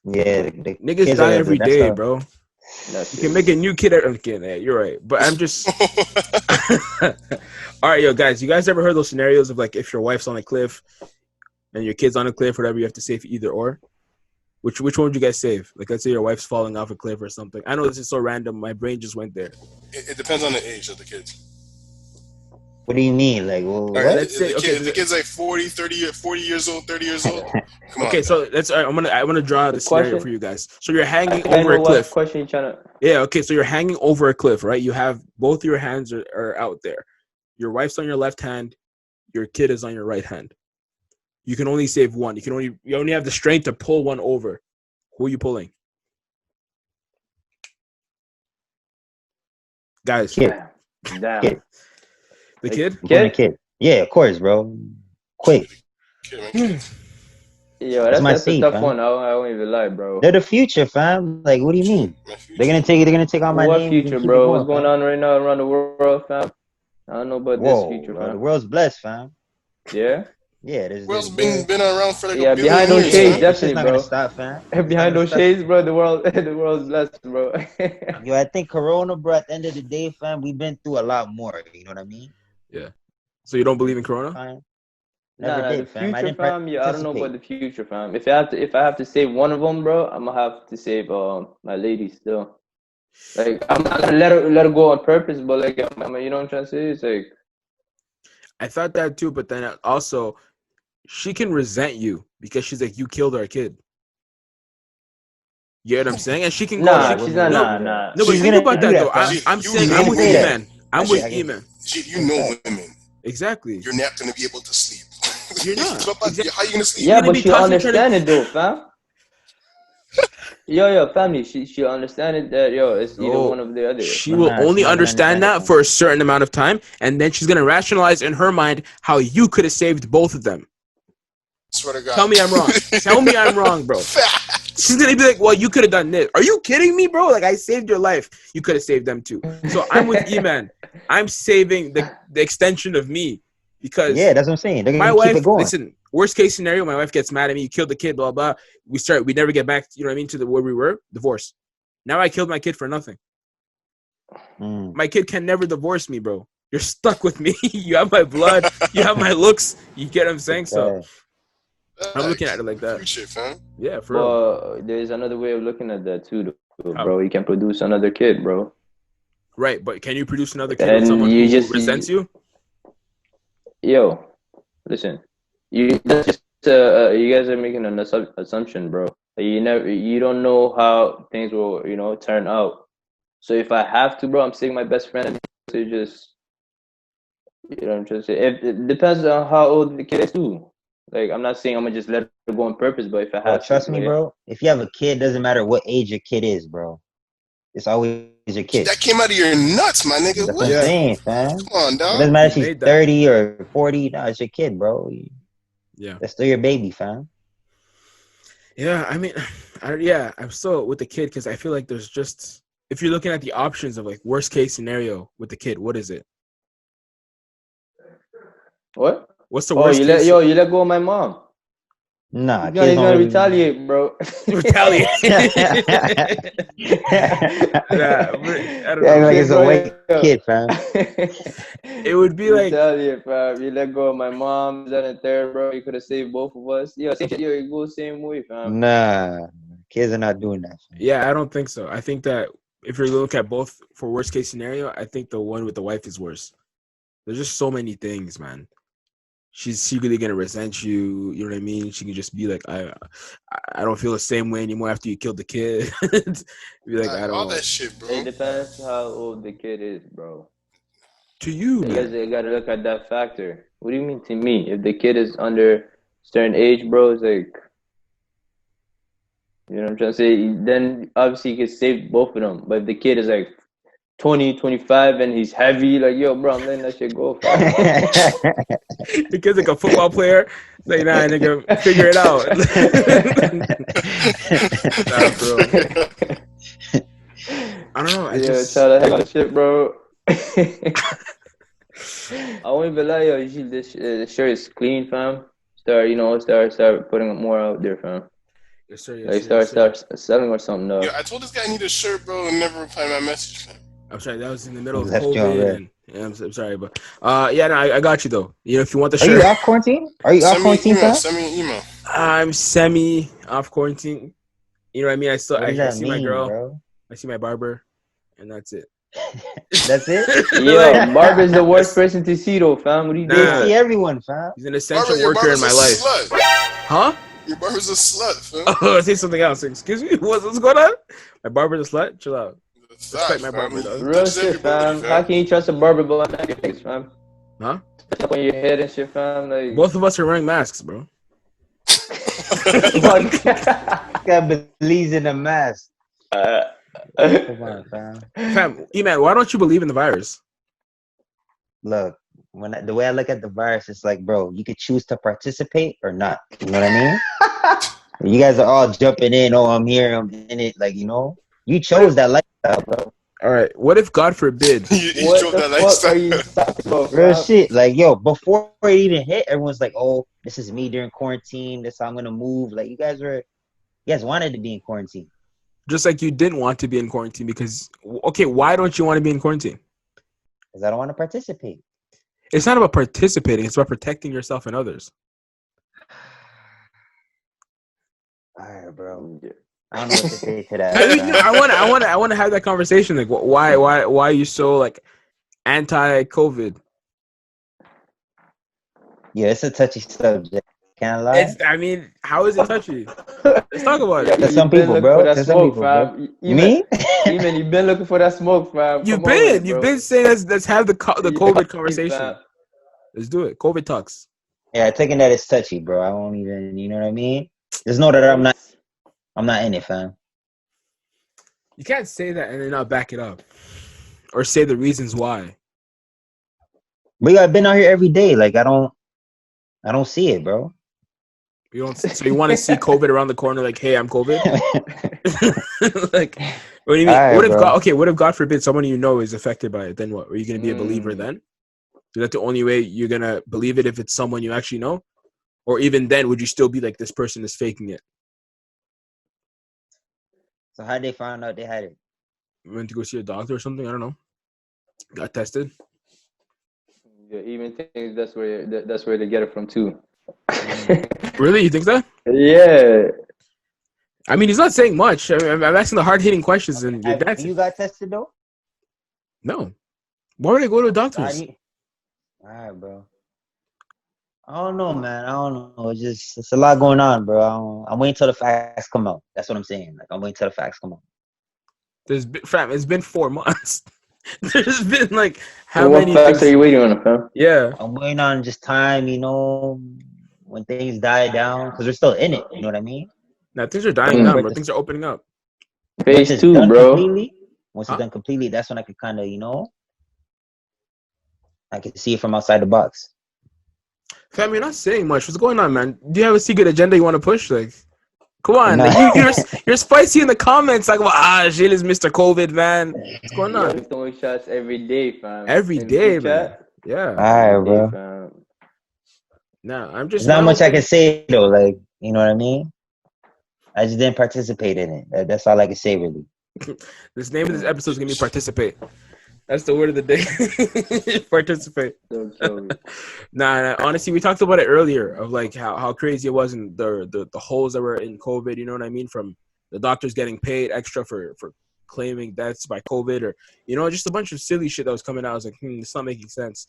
Yeah, niggas die every day, bro. You can make a new kid. I'm kidding. Yeah, you're right. But I'm just. All right, yo, guys. You guys ever heard those scenarios of like if your wife's on a cliff and your kid's on a cliff, whatever, you have to save either or? Which one would you guys save? Like, let's say your wife's falling off a cliff or something. I know this is so random. My brain just went there. It depends on the age of the kids. What do you mean? Like, well, right, let's say the kid's like 40 years old, 30 years old. Okay, so let's. I want to draw the scenario for you guys. So you're hanging over a cliff. Question you trying to? Yeah. Okay. So you're hanging over a cliff, right? You have both your hands are out there. Your wife's on your left hand. Your kid is on your right hand. You can only save one. You only have the strength to pull one over. Who are you pulling? Guys. Kid. Damn. Kid. The kid? Kid. Yeah, of course, bro. Quick. Yo, that's a tough one. I won't even lie, bro. They're the future, fam. Like, what do you mean? They're gonna take on my name. What future, bro? What's going on right now around the world, fam? I don't know about this future, fam. The world's blessed, fam. Yeah. Yeah, the world's been around for like a billion behind those shades, definitely, bro. Stop, fam. Behind those shades, bro, the world's blessed, bro. Yo, I think Corona, bro. At the end of the day, fam, we've been through a lot more. You know what I mean? Yeah. So you don't believe in Corona? The future, fam. Yeah, I don't know about the future, fam. If I have to save one of them, bro, I'm gonna have to save my lady still. Like I'm not gonna let her go on purpose, but like you know what I'm trying to say? It's like I thought that too, but then also she can resent you because she's like you killed our kid. You know what I'm saying? And she can go. She's not. Nah. No, but think about that though. I'm saying I'm with E-Man. I'm with E-Man. You know women. Exactly. You're not gonna be able to sleep. You're not. Exactly. How are you gonna sleep? Yeah, but she understand it though, fam. Yo, family. She understand that it's either one of the other. She will only understand that for a certain amount of time, and then she's gonna rationalize in her mind how you could have saved both of them. Swear to God. Tell me I'm wrong. Tell me I'm wrong, bro. She's gonna be like, well, you could have done this. Are you kidding me, bro? Like I saved your life. You could have saved them too. So I'm with E-Man. I'm saving the extension of me because that's what I'm saying. They're gonna my keep wife. It going. Listen, worst case scenario, my wife gets mad at me. You killed the kid, blah blah. We never get back. You know what I mean? To where we were, divorce. Now I killed my kid for nothing. My kid can never divorce me, bro. You're stuck with me. You have my blood. You have my looks. You get what I'm saying? So I'm looking at it like that. Future, fam. Yeah, for real. There's another way of looking at that too, bro. You can produce another kid, bro. Right, but can you produce another kid with someone who resents you? Yo, listen. You guys are making an assumption, bro. You don't know how things will, turn out. So if I have to, bro, I'm seeing my best friend to just, just it depends on how old the kid is too. Like, I'm not saying I'm gonna just let her go on purpose, but if I have trust to, me, bro. If you have a kid, doesn't matter what age your kid is, bro. It's always your kid. That came out of your nuts, my nigga. That's what I'm saying, fam. Come on, It dog. doesn't matter if she's 30 or 40. No, it's your kid, bro. Yeah. That's still your baby, fam. Yeah, I mean, I'm still with the kid because I feel like there's just, if you're looking at the options of like worst case scenario with the kid, what is it? What? What's the worst case? You let go of my mom. Nah, he's gonna retaliate, bro. Retaliate. I don't know. Like it's a white kid, fam. It would be like retaliate, fam. You let go of my mom, that and third, bro. You could have saved both of us. Yo, same shit. Yo, you go same way, fam. Nah, kids are not doing that. Fam. Yeah, I don't think so. I think that if you look at both for worst case scenario, I think the one with the wife is worse. There's just so many things, man. She's secretly gonna resent you. You know what I mean? She can just be like, I don't feel the same way anymore after you killed the kid. Be like, I don't. All that shit, bro. It depends how old the kid is, bro. To you, man. You gotta look at that factor. What do you mean to me? If the kid is under a certain age, bro, it's like, you know what I'm trying to say? Then obviously you can save both of them. But if the kid is like 20, 25, and he's heavy, like, yo, bro, I'm letting that shit go. The kid's like a football player. It's like, nah, nigga, figure it out. Nah, bro. I don't know. I just try to heck that shit, bro. I won't even lie, yo. Usually this shirt is clean, fam. Start putting more out there, fam. Yes, sir. Like, start selling or something. No. Yo, I told this guy I need a shirt, bro, and never replied my message, fam. I'm sorry, that was in the middle of COVID. I'm sorry, but I got you though. You know, if you want the shirt. Are you off quarantine? Send me an email. I'm semi off quarantine. You know what I mean? I see my girl. Bro? I see my barber, and that's it. That's it? Yo, barber's the worst person to see though, fam. What do you do? They see everyone, fam. He's an essential worker in my life. Slut. Huh? Your barber's a slut, fam. Oh, say something else. Excuse me. What's going on? My barber's a slut? Chill out. Respect my barber, though. Real shit, fam. How can you trust a barber behind your face, fam? Huh? Up on your head and shit, fam. Like, both of us are wearing masks, bro. Guy believes in a mask. Come on, fam. Fam, E-Man, why don't you believe in the virus? Look, the way I look at the virus, it's like, bro, you could choose to participate or not. You know what I mean? You guys are all jumping in. Oh, I'm here. I'm in it. Like, you chose that lifestyle, bro. All right. What if, God forbid, you chose that lifestyle? Real shit. Like, yo, before it even hit, everyone's like, oh, this is me during quarantine. This is how I'm gonna move. Like, you guys wanted to be in quarantine. Just like you didn't want to be in quarantine because, okay, why don't you want to be in quarantine? Because I don't want to participate. It's not about participating. It's about protecting yourself and others. All right, bro. I don't know what to say to that. I want to have that conversation. Like, why are you so like anti-COVID? Yeah, it's a touchy subject. Can't lie. How is it touchy? Let's talk about it. To some people, bro. To some people, bro. Me? Even you've been looking for that smoke, fam. You've been saying let's have the COVID conversation. Let's do it. COVID talks. Yeah, taking that is touchy, bro. I won't even. You know what I mean? Just know that I'm not in it, fam. You can't say that and then not back it up, or say the reasons why. But I've been out here every day. Like I don't see it, bro. You don't. So you want to see COVID around the corner? Like, hey, I'm COVID. Like, what do you mean? Right, what if God forbid someone you know is affected by it? Then what? Are you going to be a believer then? Is that the only way you're gonna believe it if it's someone you actually know? Or even then, would you still be like, this person is faking it? So how did they find out they had it? Went to go see a doctor or something? I don't know. Got tested. Yeah, even think that's where they get it from too. Really? You think that? Yeah. I mean, he's not saying much. I'm asking the hard-hitting questions, and you're dancing. You got tested though? No. Why would I go to a doctor's? All right, bro. I don't know, man. I don't know. It's a lot going on, bro. I'm waiting till the facts come out. That's what I'm saying. Like, I'm waiting till the facts come out. It's been 4 months. There's been like how So many what facts things? are you waiting on, fam? Yeah. I'm waiting on just time, when things die down, because we're still in it. You know what I mean? Now things are dying down, bro. Things are opening up. Once Phase it's 2, done bro. completely, that's when I could kind of, I can see it from outside the box. Fam, you're not saying much. What's going on, man? Do you have a secret agenda you want to push? Like, come on, Nah. like, you're spicy in the comments. Like, well, Gilles is Mr. COVID, man. What's going on? Yo, he's throwing shots every day, fam. Every In day, group man. chat, Yeah. All right, every day, bro. fam. Nah, I'm just. There's not much I can say though. Like, you know what I mean? I just didn't participate in it. That's all I can say, really. This name of this episode is gonna be participate. That's the word of the day. Participate. Don't kill me. Nah, honestly, we talked about it earlier of like how crazy it was and the holes that were in COVID. You know what I mean? From the doctors getting paid extra for claiming deaths by COVID, or just a bunch of silly shit that was coming out. I was like, it's not making sense.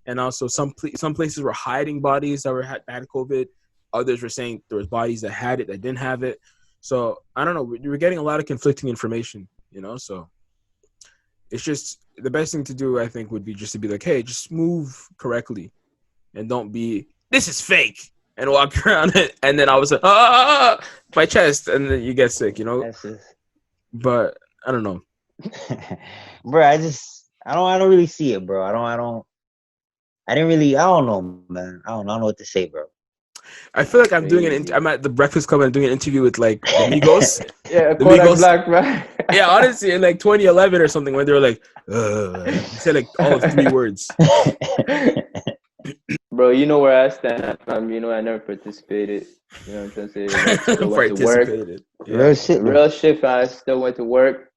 And also some places were hiding bodies that had COVID. Others were saying there was bodies that had it that didn't have it. So I don't know. We're getting a lot of conflicting information. So it's just the best thing to do, I think, would be just to be like, hey, just move correctly and don't be, this is fake, and walk around it. And then all of a sudden, my chest, and then you get sick, That's just... But I don't know. Bro, I don't really see it, bro. I don't know, man. I don't know what to say, bro. I feel like I'm at the Breakfast Club and I'm doing an interview with like the Migos. Yeah, the Kodak Migos. Black, man. Yeah, honestly, in like 2011 or something, when they were like, they said like all of 3 words. Bro, you know where I stand. I never participated. You know what I'm trying to say? I still went to work. Yeah. Real shit, fam. I still went to work.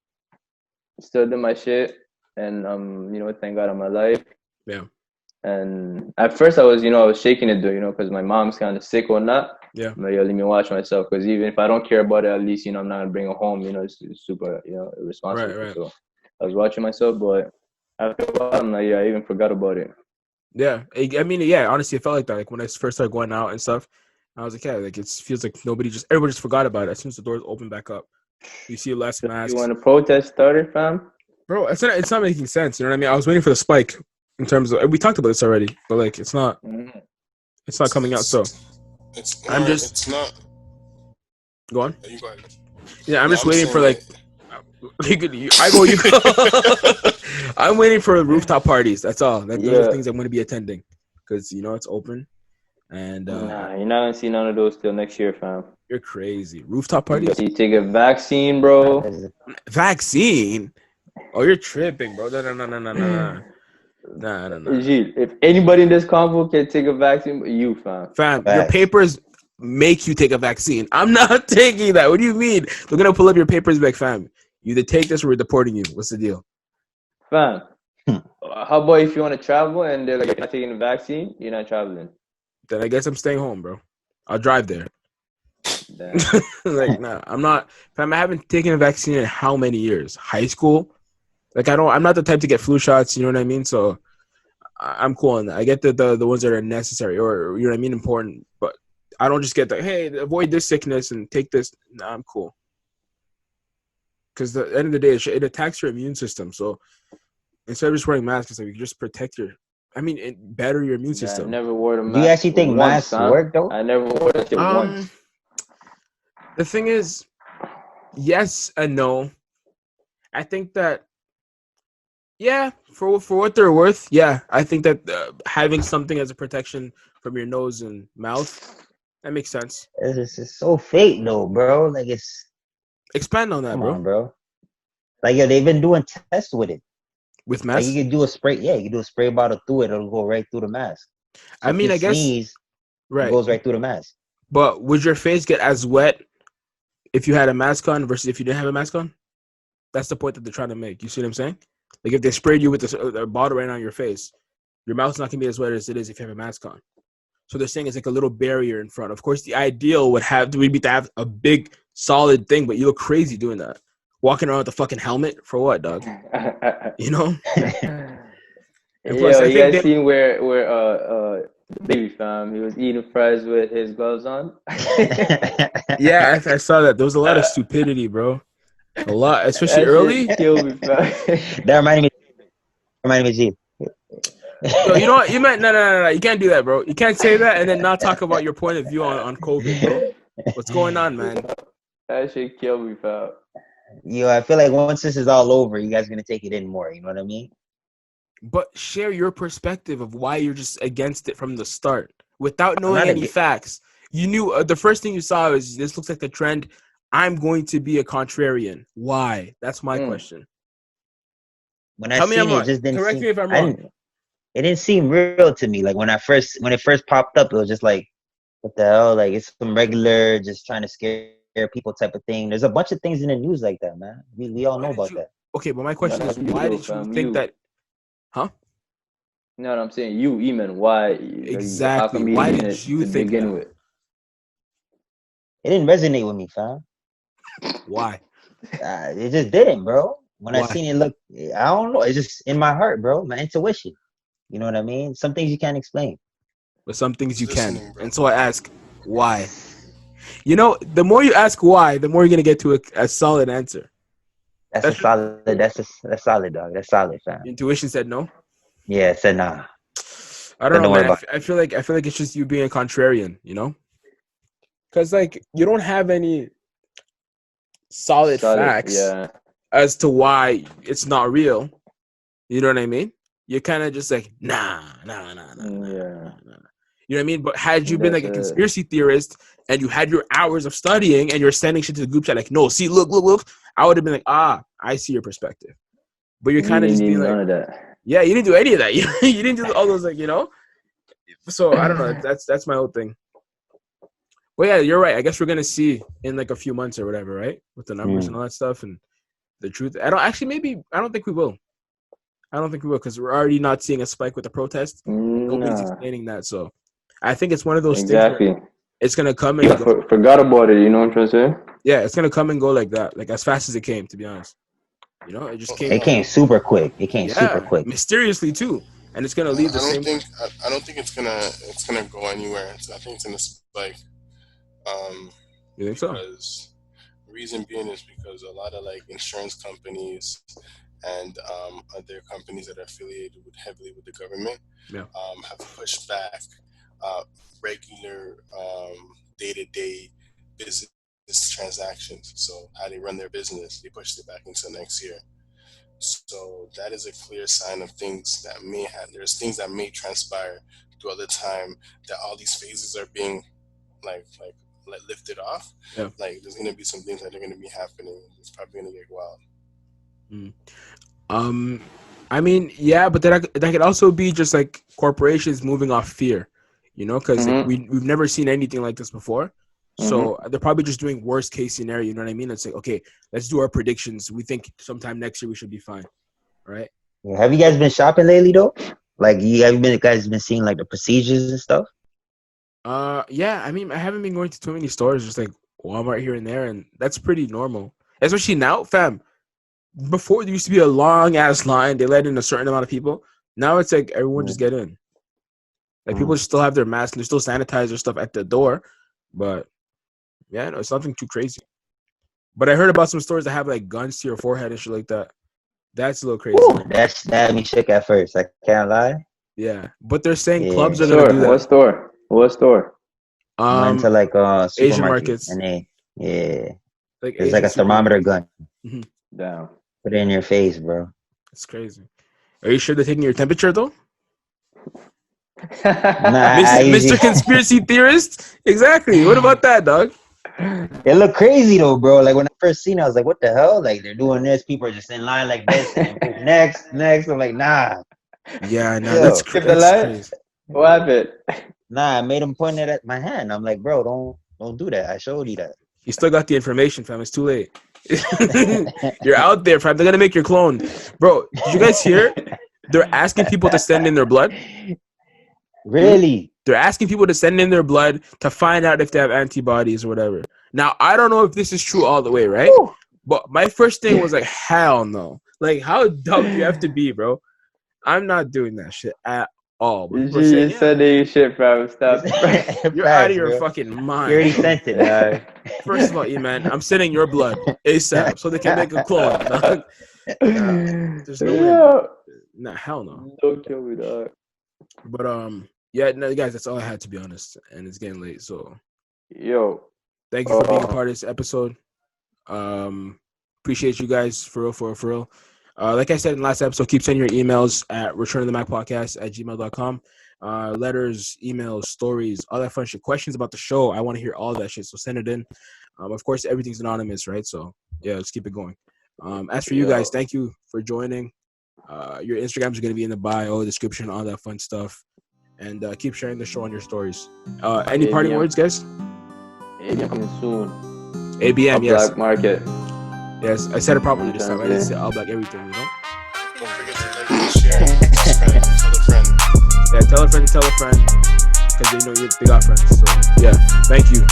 Still did my shit. And thank God I'm alive. Yeah. And at first I was shaking it though, because my mom's kind of sick or not. Yeah. But let me watch myself, because even if I don't care about it, at least I'm not gonna bring it home. It's super irresponsible. Right. So I was watching myself, but after a while, I'm like, I even forgot about it. Yeah, I mean, yeah. Honestly, it felt like that. Like when I first started going out and stuff, I was like, yeah, like it feels like everybody just forgot about it as soon as the doors open back up. You see less masks. You want to protest started, fam? Bro, it's not making sense. You know what I mean? I was waiting for the spike in terms of, we talked about this already, but like it's not coming out. So it's not. Go on. You go ahead. Yeah, I'm just waiting for like. You go. I'm waiting for rooftop parties. That's all. Those are things I'm going to be attending, because it's open. And nah, you're not gonna see none of those till next year, fam. You're crazy. Rooftop parties. You take a vaccine, bro. Vaccine? Oh, you're tripping, bro. No. Gilles, if anybody in this convo can take a vaccine, you, fam. Your papers make you take a vaccine. I'm not taking that. What do you mean? They're gonna pull up your papers back, fam. You either take this or we're deporting you. What's the deal? Fam, how about if you want to travel and they're like, you're not taking the vaccine, you're not traveling? Then I guess I'm staying home, bro. I'll drive there. Like, nah, I'm not. Fam, I haven't taken a vaccine in how many years? High school? Like, I'm not the type to get flu shots, you know what I mean? So I'm cool on that. I get the ones that are necessary or, you know what I mean, important. But I don't just get the, hey, avoid this sickness and take this. Nah, I'm cool. Because at the end of the day, it attacks your immune system. So instead of just wearing masks, like, you can just protect better your immune system. I never wore a mask. Do you actually think masks work, though? I never wore that shit once. The thing is, yes and no. I think that, yeah, for what they're worth, yeah. I think that having something as a protection from your nose and mouth, that makes sense. It's just so fake, though, bro. Like, it's... Expand on that, Come on, bro. Like, they've been doing tests with it. With masks? Like, you can do a spray. Yeah, you can do a spray bottle through it. It'll go right through the mask. So I mean, I guess... Sneeze, right. It goes right through the mask. But would your face get as wet if you had a mask on versus if you didn't have a mask on? That's the point that they're trying to make. You see what I'm saying? Like, if they sprayed you with a bottle right on your face, your mouth's not going to be as wet as it is if you have a mask on. So they're saying it's like a little barrier in front. Of course, the ideal would be to have a big, solid thing, but you look crazy doing that. Walking around with a fucking helmet for what, dog? You know? And plus, you guys seen where Baby fam, he was eating fries with his gloves on. Yeah, I saw that. There was a lot of stupidity, bro. A lot, especially That early. shit killed me, fam. That reminded me of G. Yo, you know what? You meant no. You can't do that, bro. You can't say that and then not talk about your point of view on COVID, bro. What's going on, man? That shit killed me, fam. Yo, I feel like once this is all over, you guys are gonna take it in more. You know what I mean? But share your perspective of why you're just against it from the start without I'm knowing not any facts. You knew the first thing you saw was this looks like the trend. I'm going to be a contrarian. Why? That's my question. When Tell I me I'm seen it, wrong. it just didn't Correct seem. me if I'm wrong. It didn't seem real to me. Like when it first popped up, it was just like, what the hell? Like it's some regular, just trying to scare people type of thing. There's a bunch of things in the news like that, man. We all know about that. Okay, but my question is, why did you think that? Huh? You know what I'm saying? You, Eman, why? Exactly. How come you Why didn't did you to think begin that? with? It didn't resonate with me, fam. Why? It just didn't, bro. When I Why? seen it, look, I don't know. It's just in my heart, bro. My intuition. You know what I mean? Some things you can't explain. But some things you can. Listening, bro. And so I ask, why? You know, the more you ask why, the more you're gonna get to a solid answer. That's solid, dog. That's solid, fam. Intuition said no. Yeah, it said nah. I don't know, man. I feel like it's just you being a contrarian, you know? Because like you don't have any solid facts as to why it's not real. You know what I mean? You're kind of just like nah. You know what I mean? But had you been like a conspiracy theorist and you had your hours of studying and you're sending shit to the group chat like, no, see, look, I would have been like, I see your perspective. But you're kind of just being like, none of that. Yeah, you didn't do any of that. You didn't do all those, like, you know. So I don't know. That's my whole thing. But yeah, you're right. I guess we're gonna see in like a few months or whatever, right? With the numbers and all that stuff and the truth. I don't think we will. I don't think we will because we're already not seeing a spike with the protest. Nobody's explaining that, so I think it's one of those things where it's gonna come and go. Forgot about it. You know what I'm trying to say? Yeah, it's gonna come and go like that, like as fast as it came. To be honest, you know, it just came. It came super quick. Mysteriously too, and it's gonna leave the same. I don't think it's gonna go anywhere. I think it's gonna spike. You think so? Because reason being is because a lot of like insurance companies and other companies that are affiliated heavily with the government have pushed back regular day-to-day business transactions. So how they run their business, they pushed it back into next year. So that is a clear sign of things that may have. There's things that may transpire throughout the time that all these phases are being like lifted off. Yeah. Like there's gonna be some things that are gonna be happening. It's probably gonna get wild. I mean, yeah, but that could also be just like corporations moving off fear, you know, because like, we've never seen anything like this before. So they're probably just doing worst case scenario. You know what I mean? It's like, okay, let's do our predictions. We think sometime next year we should be fine, right? Have you guys been shopping lately though? Like guys been seeing like the procedures and stuff? Yeah. I mean, I haven't been going to too many stores, just like Walmart here and there, and that's pretty normal. Especially now, fam. Before there used to be a long ass line. They let in a certain amount of people. Now it's like everyone just get in. Like people still have their masks and they still sanitize their stuff at the door, but yeah, no, it's nothing too crazy. But I heard about some stores that have like guns to your forehead and shit like that. That's a little crazy. Ooh, that had me shook at first. I can't lie. Yeah, but they're saying clubs are gonna do that. What store? Went to like Asian markets. And like it's like a thermometer gun. Down. Put it in your face, bro. It's crazy. Are you sure they're taking your temperature though? Mr. Conspiracy Theorist? Exactly. What about that, dog? It looked crazy though, bro. Like when I first seen it, I was like, what the hell? Like they're doing this, people are just in line like this, and next. I'm like, nah. Yeah, no, that's crazy. What happened? Nah, I made him point it at my hand. I'm like, bro, don't do that. I showed you that. You still got the information, fam. It's too late. You're out there, fam. They're gonna make your clone. Bro, did you guys hear? They're asking people to send in their blood. Really? They're asking people to send in their blood to find out if they have antibodies or whatever. Now, I don't know if this is true all the way, right? But my first thing was like, hell no. Like, how dumb do you have to be, bro? I'm not doing that shit at Oh, but You said that shit, bro. Stop. You're out of your fucking mind. You already sent it. First of all, E-Man, I'm sending your blood ASAP so they can make a clone, dog. There's no way. Nah, hell no. Don't kill me, dog. But yeah, no, guys, that's all I had, to be honest, and it's getting late, so thank you for being a part of this episode. Appreciate you guys for real. Like I said in the last episode, keep sending your emails at returnofthemacpodcast@gmail.com. Letters, emails, stories, all that fun shit. Questions about the show. I want to hear all that shit, so send it in. Of course, everything's anonymous, right? So yeah, let's keep it going. As for you guys, thank you for joining. Your Instagrams are going to be in the bio, description, all that fun stuff. And keep sharing the show on your stories. Any parting words, guys? ABM coming soon. ABM, yes. Black market. Yes, I said it properly this time. I didn't say all black everything, you know? Don't forget to like and share. Subscribe, tell a friend. Yeah, tell a friend to tell a friend. Because they know they got friends. So, yeah, thank you.